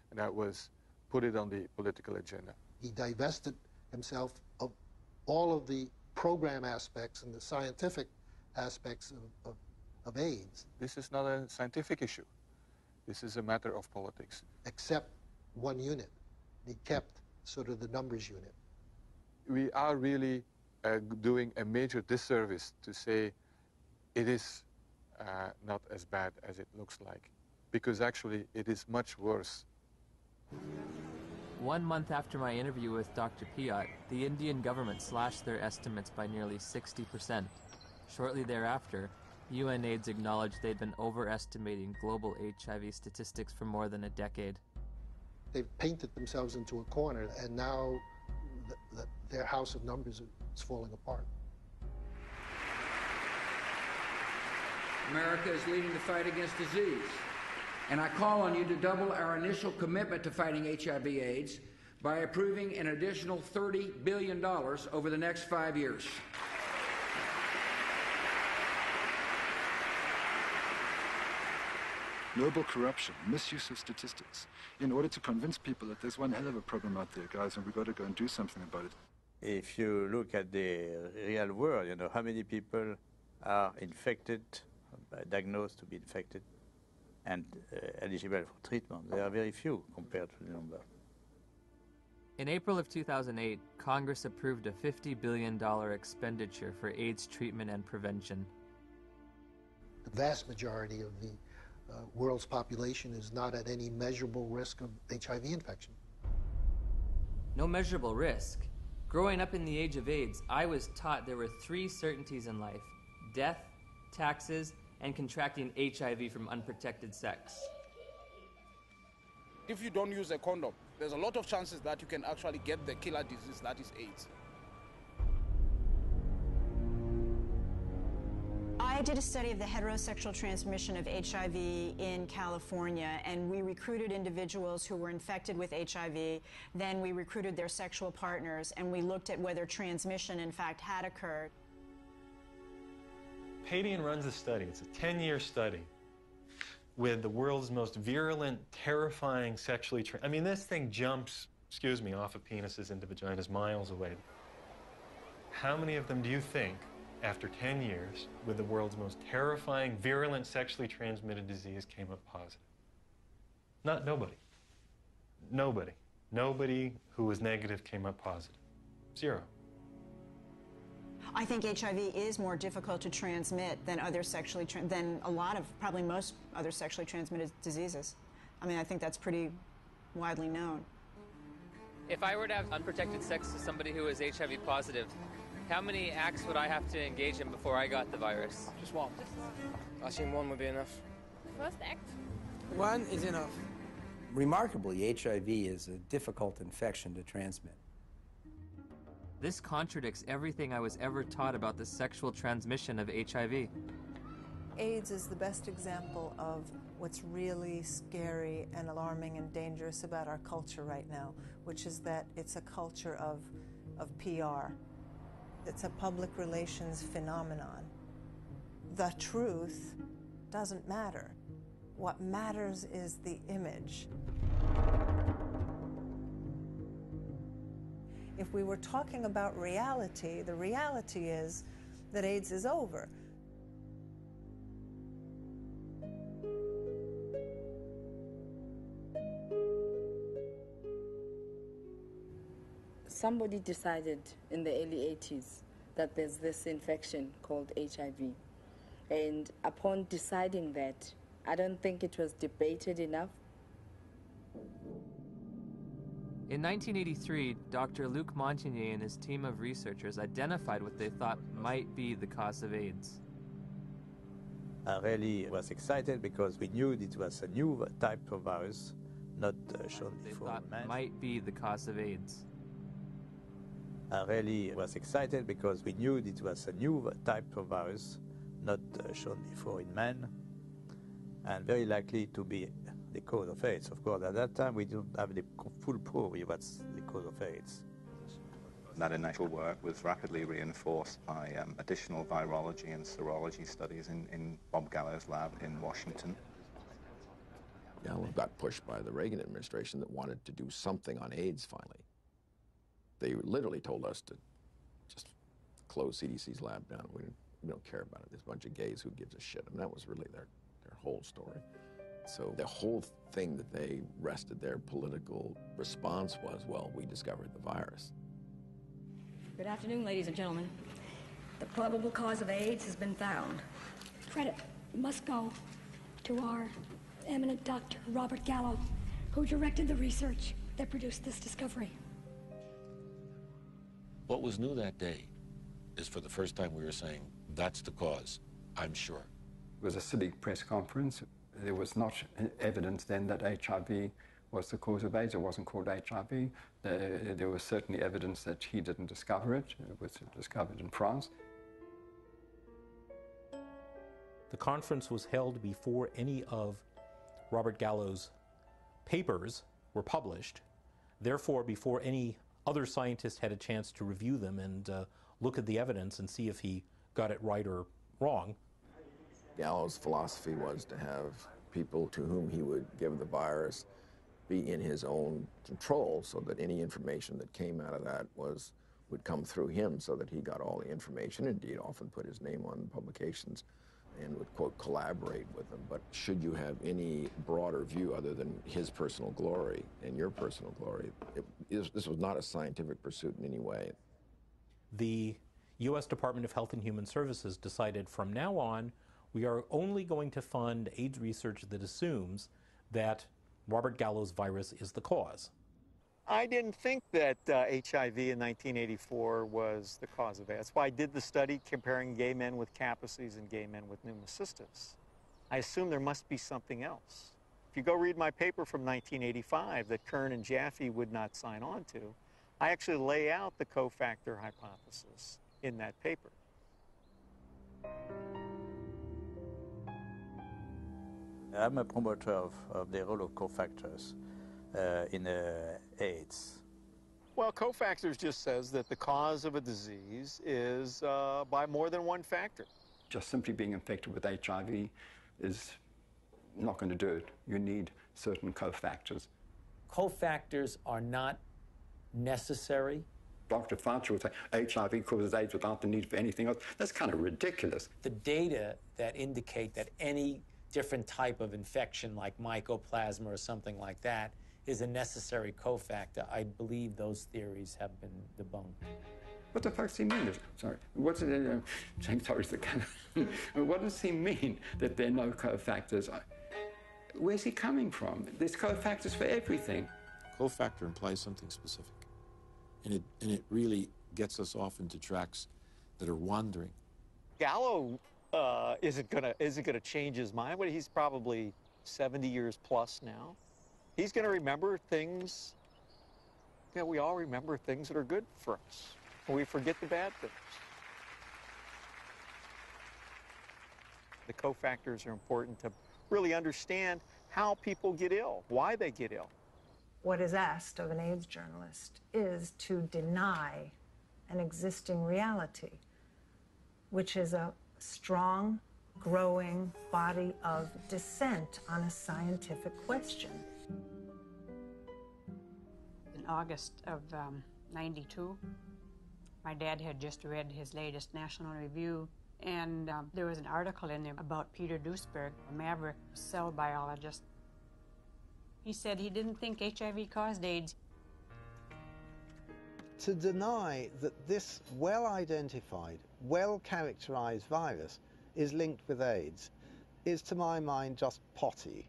and that was put it on the political agenda. He divested himself of all of the program aspects and the scientific aspects of AIDS. This is not a scientific issue. This is a matter of politics. Except one unit. He kept sort of the numbers unit. We are really doing a major disservice to say it is not as bad as it looks like, because actually it is much worse. 1 month after my interview with Dr. Piot, the Indian government slashed their estimates by nearly 60%. Shortly thereafter, UNAIDS acknowledged they'd been overestimating global HIV statistics for more than a decade. They've painted themselves into a corner, and now their house of numbers is falling apart. America is leading the fight against disease, and I call on you to double our initial commitment to fighting HIV/AIDS by approving an additional $30 billion over the next 5 years. Global corruption, misuse of statistics, in order to convince people that there's one hell of a problem out there, guys, and we've got to go and do something about it. If you look at the real world, you know, how many people are infected, diagnosed to be infected, and eligible for treatment? There are very few compared to the number. In April of 2008, Congress approved a $50 billion expenditure for AIDS treatment and prevention. The vast majority of the world's population is not at any measurable risk of HIV infection. No measurable risk. Growing up in the age of AIDS, I was taught there were 3 certainties in life: death, taxes, and contracting HIV from unprotected sex. If you don't use a condom, there's a lot of chances that you can actually get the killer disease that is AIDS. I did a study of the heterosexual transmission of HIV in California, and we recruited individuals who were infected with HIV. Then we recruited their sexual partners, and we looked at whether transmission, in fact, had occurred. Padian runs a study. It's a 10-year study with the world's most virulent, terrifying sexually I mean, this thing jumps, excuse me, off of penises into vaginas miles away. How many of them do you think, after 10 years, with the world's most terrifying, virulent, sexually transmitted disease, came up positive? Nobody. Nobody. Nobody who was negative came up positive. 0. I think HIV is more difficult to transmit than than a lot of, probably most other sexually transmitted diseases. I mean, I think that's pretty widely known. If I were to have unprotected sex with somebody who is HIV positive, how many acts would I have to engage in before I got the virus? Just one. I think one would be enough. First act? One is enough. Remarkably, HIV is a difficult infection to transmit. This contradicts everything I was ever taught about the sexual transmission of HIV. AIDS is the best example of what's really scary and alarming and dangerous about our culture right now, which is that it's a culture of PR. It's a public relations phenomenon. The truth doesn't matter. What matters is the image. If we were talking about reality, the reality is that AIDS is over. Somebody decided in the early 80s that there's this infection called HIV. And upon deciding that, I don't think it was debated enough. In 1983, Dr. Luc Montagnier and his team of researchers identified what they thought might be the cause of AIDS. I really was excited because we knew it was a new type of virus, not shown before. They thought might be the cause of AIDS. I really was excited because we knew it was a new type of virus, not shown before in man, and very likely to be the cause of AIDS. Of course, at that time, we didn't have the full proof what's the cause of AIDS. That initial work was rapidly reinforced by additional virology and serology studies in Bob Gallo's lab in Washington. Gallo got pushed by the Reagan administration that wanted to do something on AIDS finally. They literally told us to just close CDC's lab down. We don't care about it. There's a bunch of gays, who gives a shit? I mean, that was really their whole story. So the whole thing that they rested their political response was, well, we discovered the virus. Good afternoon, ladies and gentlemen. The probable cause of AIDS has been found. Credit must go to our eminent Dr. Robert Gallo, who directed the research that produced this discovery. What was new that day is for the first time we were saying, that's the cause, I'm sure. It was a city press conference. There was not evidence then that HIV was the cause of AIDS. It wasn't called HIV. There was certainly evidence that he didn't discover it. It was discovered in France. The conference was held before any of Robert Gallo's papers were published. Therefore, before any other scientist had a chance to review them and look at the evidence and see if he got it right or wrong. Gallo's philosophy was to have people to whom he would give the virus be in his own control, so that any information that came out of that would come through him, so that he got all the information. Indeed, often put his name on publications and would, quote, collaborate with them. But should you have any broader view other than his personal glory and your personal glory, this was not a scientific pursuit in any way. The U.S. Department of Health and Human Services decided from now on, we are only going to fund AIDS research that assumes that Robert Gallo's virus is the cause. I didn't think that HIV in 1984 was the cause of AIDS. That's why I did the study comparing gay men with Kaposi's and gay men with pneumocystis. I assumed there must be something else. If you go read my paper from 1985 that Kern and Jaffe would not sign on to, I actually lay out the cofactor hypothesis in that paper. I'm a promoter of the role of cofactors in AIDS. Well, cofactors just says that the cause of a disease is by more than one factor. Just simply being infected with HIV is not going to do it. You need certain cofactors. Cofactors are not necessary. Dr. Fauci would say HIV causes AIDS without the need for anything else. That's kind of ridiculous. The data that indicate that any different type of infection like mycoplasma or something like that is a necessary cofactor, I believe those theories have been debunked. What the fuck does he mean? Sorry, what's it? What does he mean that there are no cofactors? Where's he coming from? There's cofactors for everything. Cofactor implies something specific, and it really gets us off into tracks that are wandering. Gallo isn't gonna change his mind. But he's probably 70 years plus now. He's gonna remember things. Yeah, we all remember things that are good for us. And we forget the bad things. The cofactors are important to really understand how people get ill, why they get ill. What is asked of an AIDS journalist is to deny an existing reality, which is a strong, growing body of dissent on a scientific question. In August of '92, my dad had just read his latest National Review, and there was an article in there about Peter Duesberg, a maverick cell biologist. He said he didn't think HIV caused AIDS. To deny that this well-identified, well-characterized virus is linked with AIDS is, to my mind, just potty.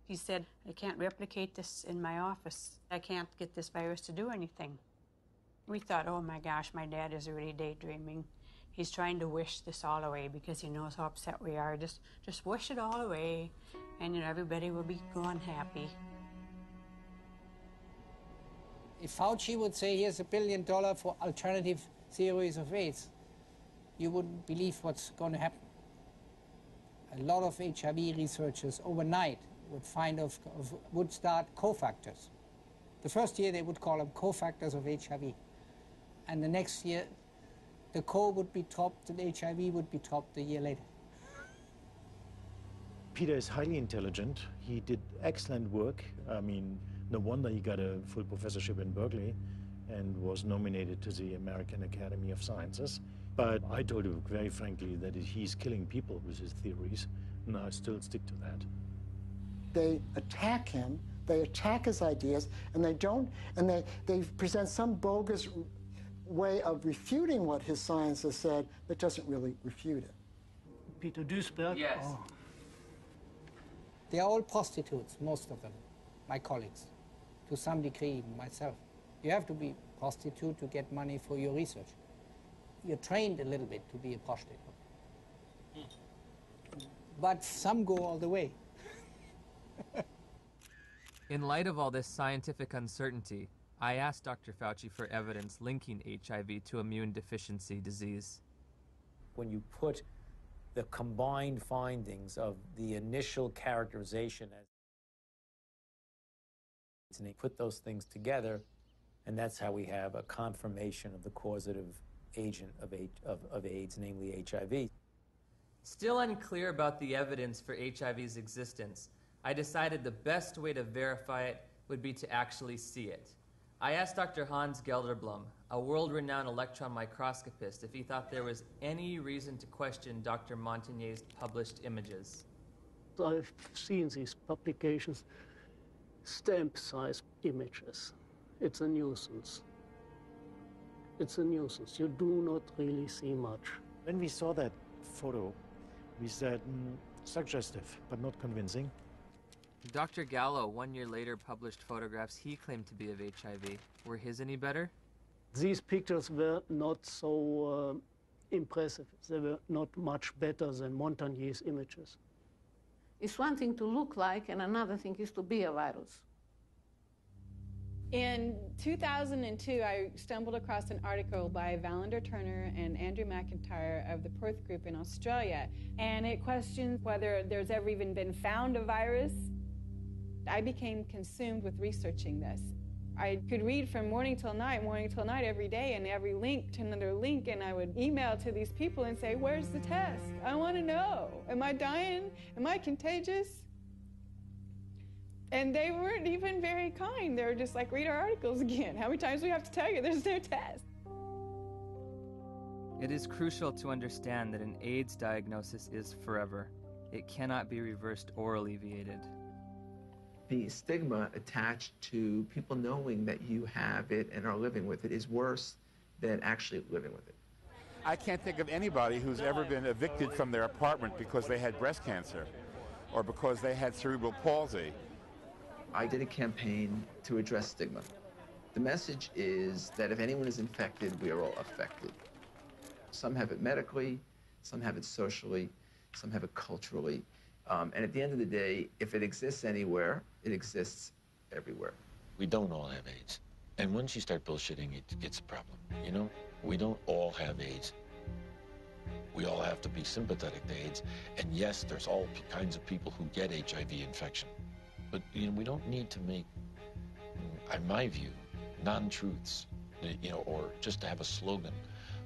He said, I can't replicate this in my office. I can't get this virus to do anything. We thought, oh my gosh, my dad is really daydreaming. He's trying to wish this all away because he knows how upset we are. Just wish it all away, and everybody will be gone happy. If Fauci would say, here's $1 billion for alternative theories of AIDS, you wouldn't believe what's going to happen. A lot of HIV researchers overnight would start cofactors. The first year they would call them cofactors of HIV. And the next year, the co would be topped and HIV would be topped a year later. Peter is highly intelligent. He did excellent work. I mean, no wonder he got a full professorship in Berkeley and was nominated to the American Academy of Sciences. But I told him very frankly that he's killing people with his theories, and I still stick to that. They attack him, they attack his ideas, and they present some bogus way of refuting what his science has said that doesn't really refute it. Peter Duesberg? Yes. Oh. They are all prostitutes, most of them, my colleagues, to some degree, myself. You have to be a prostitute to get money for your research. You're trained a little bit to be a prostitute. But some go all the way. In light of all this scientific uncertainty, I asked Dr. Fauci for evidence linking HIV to immune deficiency disease. When you put the combined findings of the initial characterization and they put those things together, and that's how we have a confirmation of the causative agent of AIDS, namely HIV. Still unclear about the evidence for HIV's existence, I decided the best way to verify it would be to actually see it. I asked Dr. Hans Gelderblum, a world-renowned electron microscopist, if he thought there was any reason to question Dr. Montagnier's published images. I've seen these publications, stamp-size images. It's a nuisance. It's a nuisance. You do not really see much. When we saw that photo, we said, suggestive, but not convincing. Dr. Gallo, 1 year later, published photographs he claimed to be of HIV. Were his any better? These pictures were not so impressive. They were not much better than Montagnier's images. It's one thing to look like, and another thing is to be a virus. In 2002, I stumbled across an article by Valander Turner and Andrew McIntyre of the Perth Group in Australia, and it questioned whether there's ever even been found a virus. I became consumed with researching this. I could read from morning till night every day, and every link to another link, and I would email to these people and say, where's the test? I want to know. Am I dying? Am I contagious? And they weren't even very kind. They were just like, read our articles again. How many times do we have to tell you there's no test? It is crucial to understand that an AIDS diagnosis is forever. It cannot be reversed or alleviated. The stigma attached to people knowing that you have it and are living with it is worse than actually living with it. I can't think of anybody who's ever been evicted from their apartment because they had breast cancer or because they had cerebral palsy. I did a campaign to address stigma. The message is that if anyone is infected, we are all affected. Some have it medically, some have it socially, some have it culturally. And at the end of the day, if it exists anywhere, it exists everywhere. We don't all have AIDS. And once you start bullshitting, it's a problem, you know? We don't all have AIDS. We all have to be sympathetic to AIDS. And yes, there's all kinds of people who get HIV infection. But you know, we don't need to make, in my view, non-truths, you know, or just to have a slogan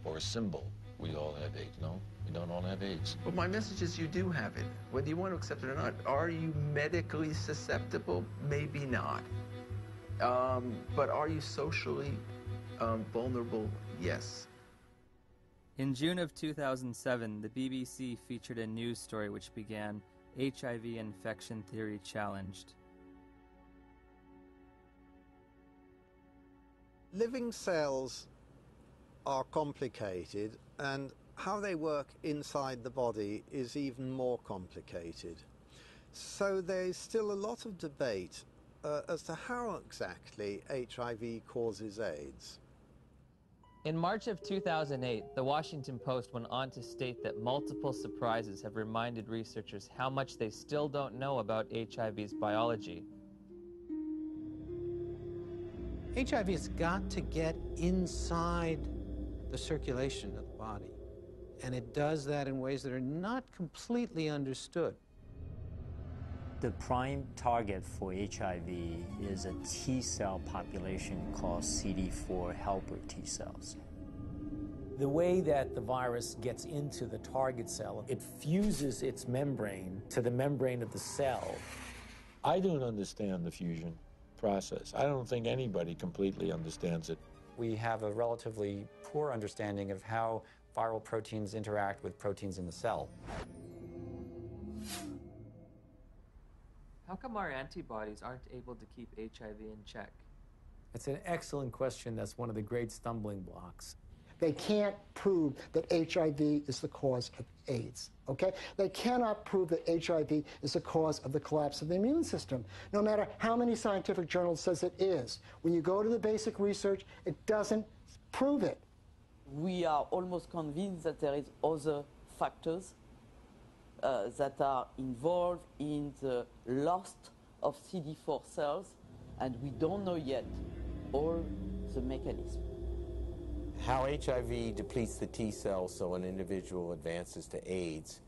or a symbol. We all have AIDS. No, we don't all have AIDS. But my message is you do have it, whether you want to accept it or not. Are you medically susceptible? Maybe not. But are you socially vulnerable? Yes. In June of 2007, the BBC featured a news story which began, HIV infection theory challenged. Living cells are complicated, and how they work inside the body is even more complicated. So there's still a lot of debate as to how exactly HIV causes AIDS. In March of 2008, the Washington Post went on to state that multiple surprises have reminded researchers how much they still don't know about HIV's biology. HIV has got to get inside the circulation of the body, and it does that in ways that are not completely understood. The prime target for HIV is a T cell population called CD4 helper T cells. The way that the virus gets into the target cell, it fuses its membrane to the membrane of the cell. I don't understand the fusion process. I don't think anybody completely understands it. We have a relatively poor understanding of how viral proteins interact with proteins in the cell. How come our antibodies aren't able to keep HIV in check? It's an excellent question. That's one of the great stumbling blocks. They can't prove that HIV is the cause of AIDS, okay? They cannot prove that HIV is the cause of the collapse of the immune system, no matter how many scientific journals says it is. When you go to the basic research, it doesn't prove it. We are almost convinced that there is other factors that are involved in the loss of CD4 cells, and we don't know yet all the mechanisms. How HIV depletes the T cells so an individual advances to AIDS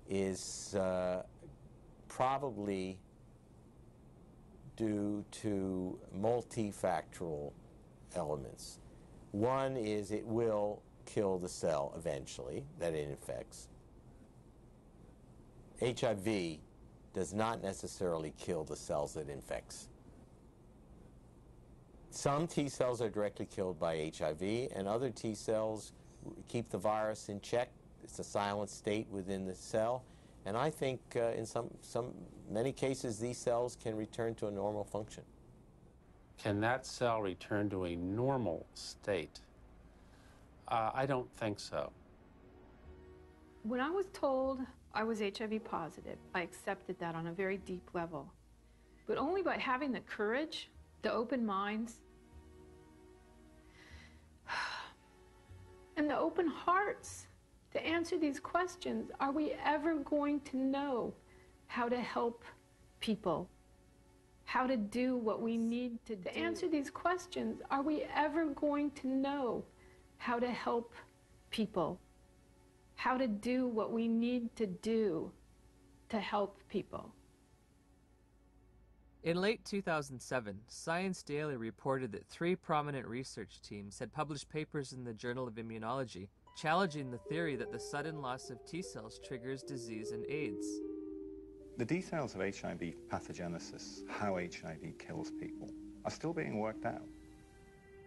is probably due to multifactorial elements. One is it will kill the cell eventually that it infects. HIV does not necessarily kill the cells it infects. Some T cells are directly killed by HIV, and other T cells keep the virus in check. It's a silent state within the cell. And I think in many cases, these cells can return to a normal function. Can that cell return to a normal state? I don't think so. When I was told I was HIV positive, I accepted that on a very deep level. But only by having the courage, the open minds, and the open hearts to answer these questions, are we ever going to know how to help people? How to do what we need to do? To answer these questions, are we ever going to know how to help people? How to do what we need to do to help people? In late 2007, Science Daily reported that 3 prominent research teams had published papers in the Journal of Immunology challenging the theory that the sudden loss of T cells triggers disease and AIDS. The details of HIV pathogenesis, how HIV kills people, are still being worked out.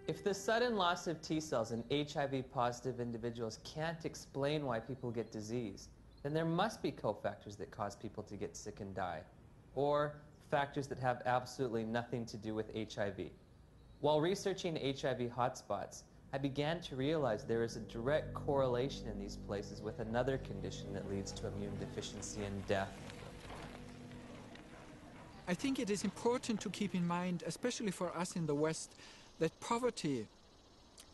If the sudden loss of T cells in HIV-positive individuals can't explain why people get disease, then there must be cofactors that cause people to get sick and die, or factors that have absolutely nothing to do with HIV. While researching HIV hotspots, I began to realize there is a direct correlation in these places with another condition that leads to immune deficiency and death. I think it is important to keep in mind, especially for us in the West, that poverty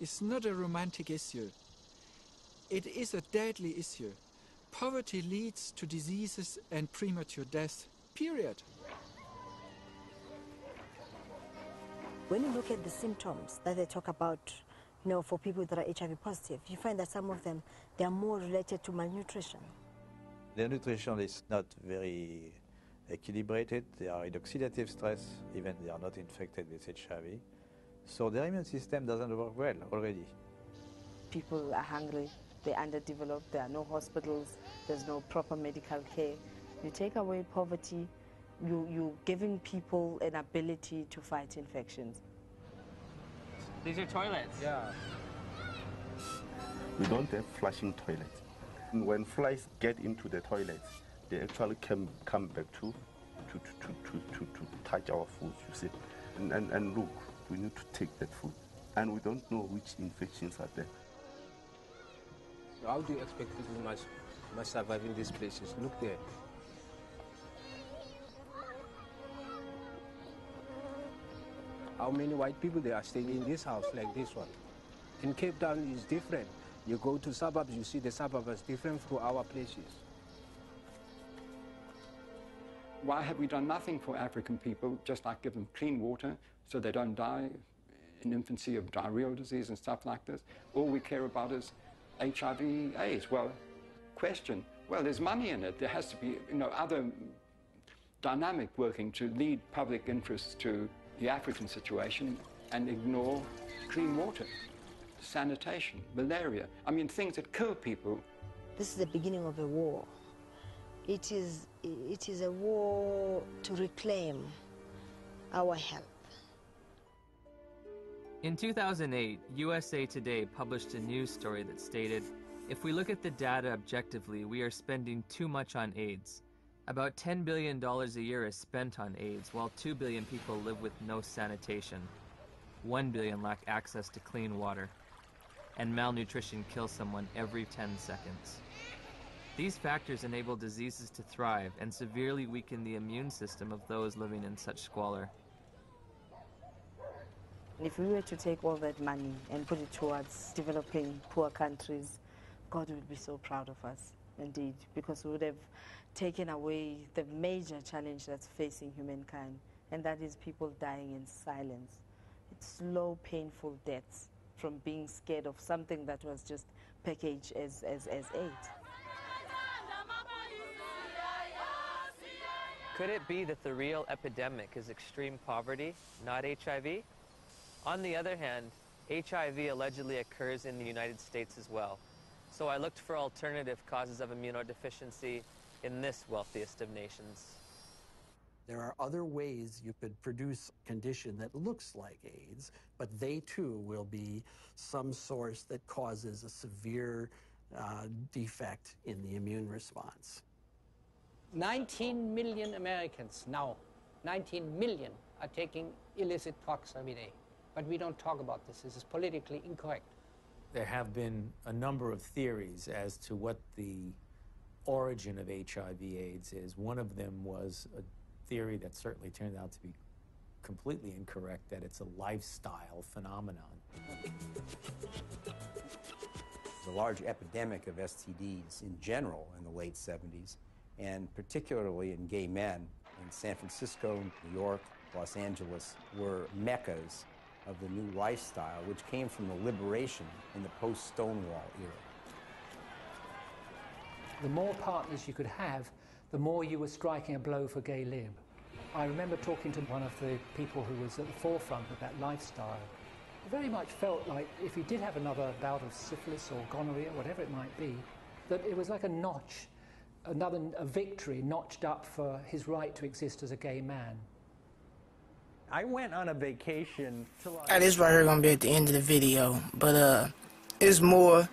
is not a romantic issue. It is a deadly issue. Poverty leads to diseases and premature death, period. When you look at the symptoms that they talk about, for people that are HIV positive, you find that some of them, they are more related to malnutrition. Their nutrition is not very equilibrated. They are in oxidative stress, even they are not infected with HIV. So their immune system doesn't work well already. People are hungry, they're underdeveloped, there are no hospitals, there's no proper medical care. You take away poverty, you're giving people an ability to fight infections. These are toilets. Yeah. We don't have flushing toilets. When flies get into the toilets, they actually come back to touch our food, you see. And look, we need to take that food. And we don't know which infections are there. How do you expect people must survive in these places? Look there. How many white people they are staying in this house like this one? In Cape Town it's different. You go to suburbs, you see the suburbs is different from our places. Why have we done nothing for African people, just like give them clean water so they don't die in infancy of diarrheal disease and stuff like this? All we care about is HIV, AIDS. Well, question, well, there's money in it. There has to be, other dynamic working to lead public interest to the African situation and ignore clean water, sanitation, malaria. I mean, things that kill people. This is the beginning of a war. It is a war to reclaim our health. In 2008, USA Today published a news story that stated, if we look at the data objectively, we are spending too much on AIDS. About $10 billion a year is spent on AIDS, while 2 billion people live with no sanitation. 1 billion lack access to clean water. And malnutrition kills someone every 10 seconds. These factors enable diseases to thrive and severely weaken the immune system of those living in such squalor. If we were to take all that money and put it towards developing poor countries, God would be so proud of us, indeed, because we would have taken away the major challenge that's facing humankind, and that is people dying in silence. It's slow, painful deaths from being scared of something that was just packaged as AIDS. Could it be that the real epidemic is extreme poverty, not HIV? On the other hand, HIV allegedly occurs in the United States as well. So I looked for alternative causes of immunodeficiency in this wealthiest of nations. There are other ways you could produce a condition that looks like AIDS, but they too will be some source that causes a severe defect in the immune response. 19 million Americans now, 19 million are taking illicit drugs every day. But we don't talk about this. This is politically incorrect. There have been a number of theories as to what the origin of HIV/AIDS is. One of them was a theory that certainly turned out to be completely incorrect, that it's a lifestyle phenomenon. There's a large epidemic of STDs in general in the late 70s, and particularly in gay men. In San Francisco, New York, Los Angeles were meccas of the new lifestyle, which came from the liberation in the post-Stonewall era. The more partners you could have, the more you were striking a blow for gay lib. I remember talking to one of the people who was at the forefront of that lifestyle. He very much felt like if he did have another bout of syphilis or gonorrhea, whatever it might be, that it was like a notch, a victory notched up for his right to exist as a gay man. I went on a vacation to This right here gonna be at the end of the video, but it's more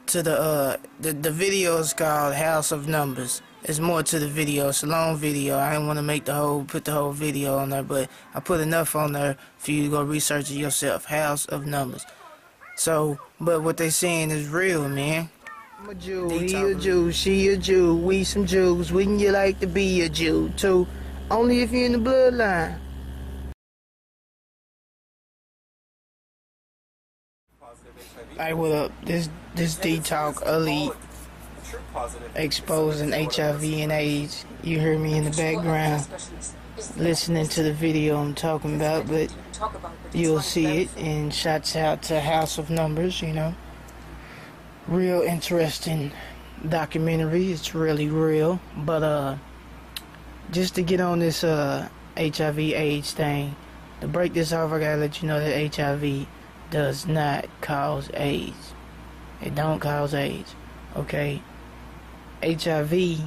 to the video is called House of Numbers. It's more to the video. It's a long video. I didn't want to put the whole video on there, but I put enough on there for you to go research it yourself. House of Numbers. So, but what they saying is real, man. I'm a Jew, he a Jew, she a Jew, we some Jews. Wouldn't you like to be a Jew too? Only if you're in the bloodline. Hey, what up? This Dee-Talk Elite exposing HIV and AIDS. You heard me in the background listening to the video I'm talking about, but you'll see it. And shouts out to House of Numbers, you know. Real interesting documentary. It's really real. But just to get on this HIV AIDS thing, to break this off, I gotta let you know that HIV does not cause AIDS. It don't cause AIDS, okay? HIV,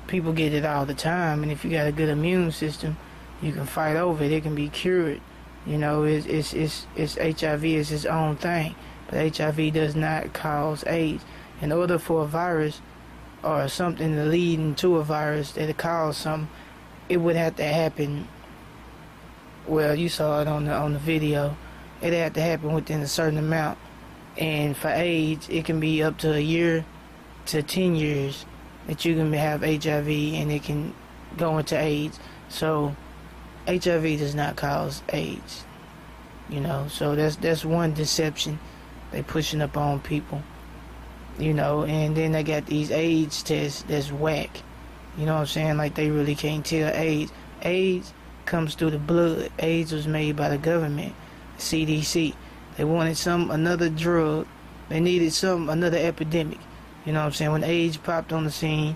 people get it all the time, and if you got a good immune system, you can fight over it. It can be cured. You know, it's HIV is its own thing, but HIV does not cause AIDS. In order for a virus or something to lead into a virus that it cause something, it would have to happen. Well, you saw it on the video. It had to happen within a certain amount. And for AIDS, it can be up to a year to 10 years that you can have HIV and it can go into AIDS. So HIV does not cause AIDS. You know, so that's one deception they pushing up on people. You know, and then they got these AIDS tests that's whack. You know what I'm saying? Like they really can't tell AIDS. AIDS comes through the blood. AIDS was made by the government. CDC. They wanted another drug. They needed another epidemic. You know what I'm saying? When AIDS popped on the scene,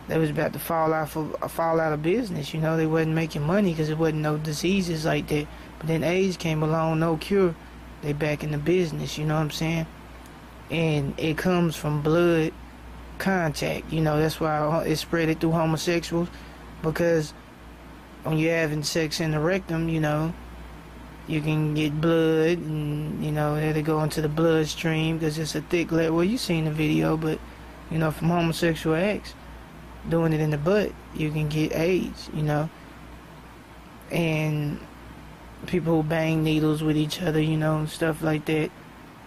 they was about to fall out of business. You know, they wasn't making money because there wasn't no diseases like that. But then AIDS came along, no cure. They back in the business. You know what I'm saying? And it comes from blood contact. You know, that's why it's spread through homosexuals, because when you're having sex in the rectum, you know, you can get blood, and, you know, they go into the bloodstream because it's a thick layer. Well, you seen the video, but, you know, from homosexual acts, doing it in the butt, you can get AIDS, you know. And people who bang needles with each other, you know, stuff like that,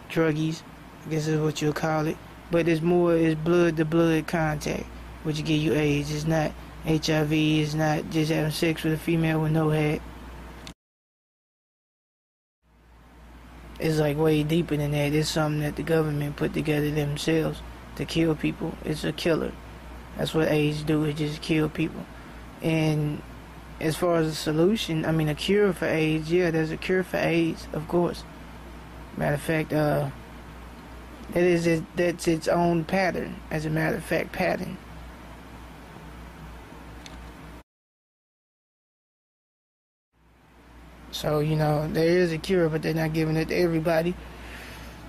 druggies, I guess is what you'll call it. But it's blood-to-blood contact, which give you AIDS. It's not HIV, it's not just having sex with a female with no head. It's like way deeper than that. It's something that the government put together themselves to kill people. It's a killer. That's what AIDS do. It just kill people. And as far as a solution, I mean a cure for AIDS, yeah, there's a cure for AIDS, of course. Matter of fact, that's its own pattern. As a matter of fact, pattern. So, you know, there is a cure, but they're not giving it to everybody.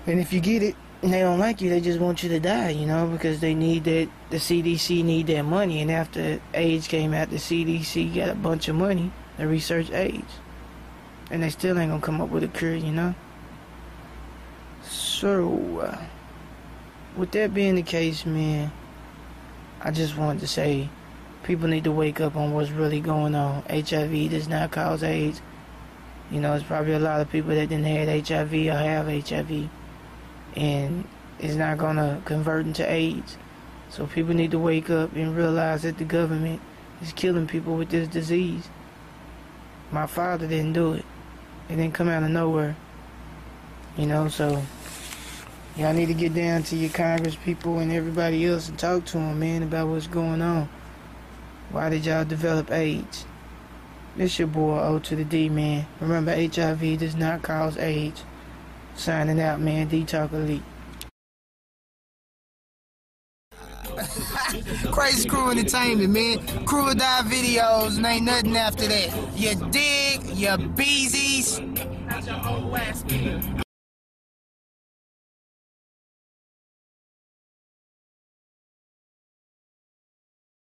And if you get it, and they don't like you, they just want you to die, you know, because they need that, the CDC need that money, and after AIDS came out, the CDC got a bunch of money to research AIDS, and they still ain't gonna come up with a cure, you know. So, with that being the case, man, I just wanted to say, people need to wake up on what's really going on. HIV does not cause AIDS. You know, there's probably a lot of people that didn't have HIV or have HIV, and it's not going to convert into AIDS. So people need to wake up and realize that the government is killing people with this disease. My father didn't do it. It didn't come out of nowhere. You know, so y'all need to get down to your Congress people and everybody else and talk to them, man, about what's going on. Why did y'all develop AIDS? This your boy O to the D, man. Remember, HIV does not cause AIDS. Signing out, man. Dee-Talk Elite. Crazy Crew Entertainment, man. Crew or Die videos, and ain't nothing after that. You dig? You beezies?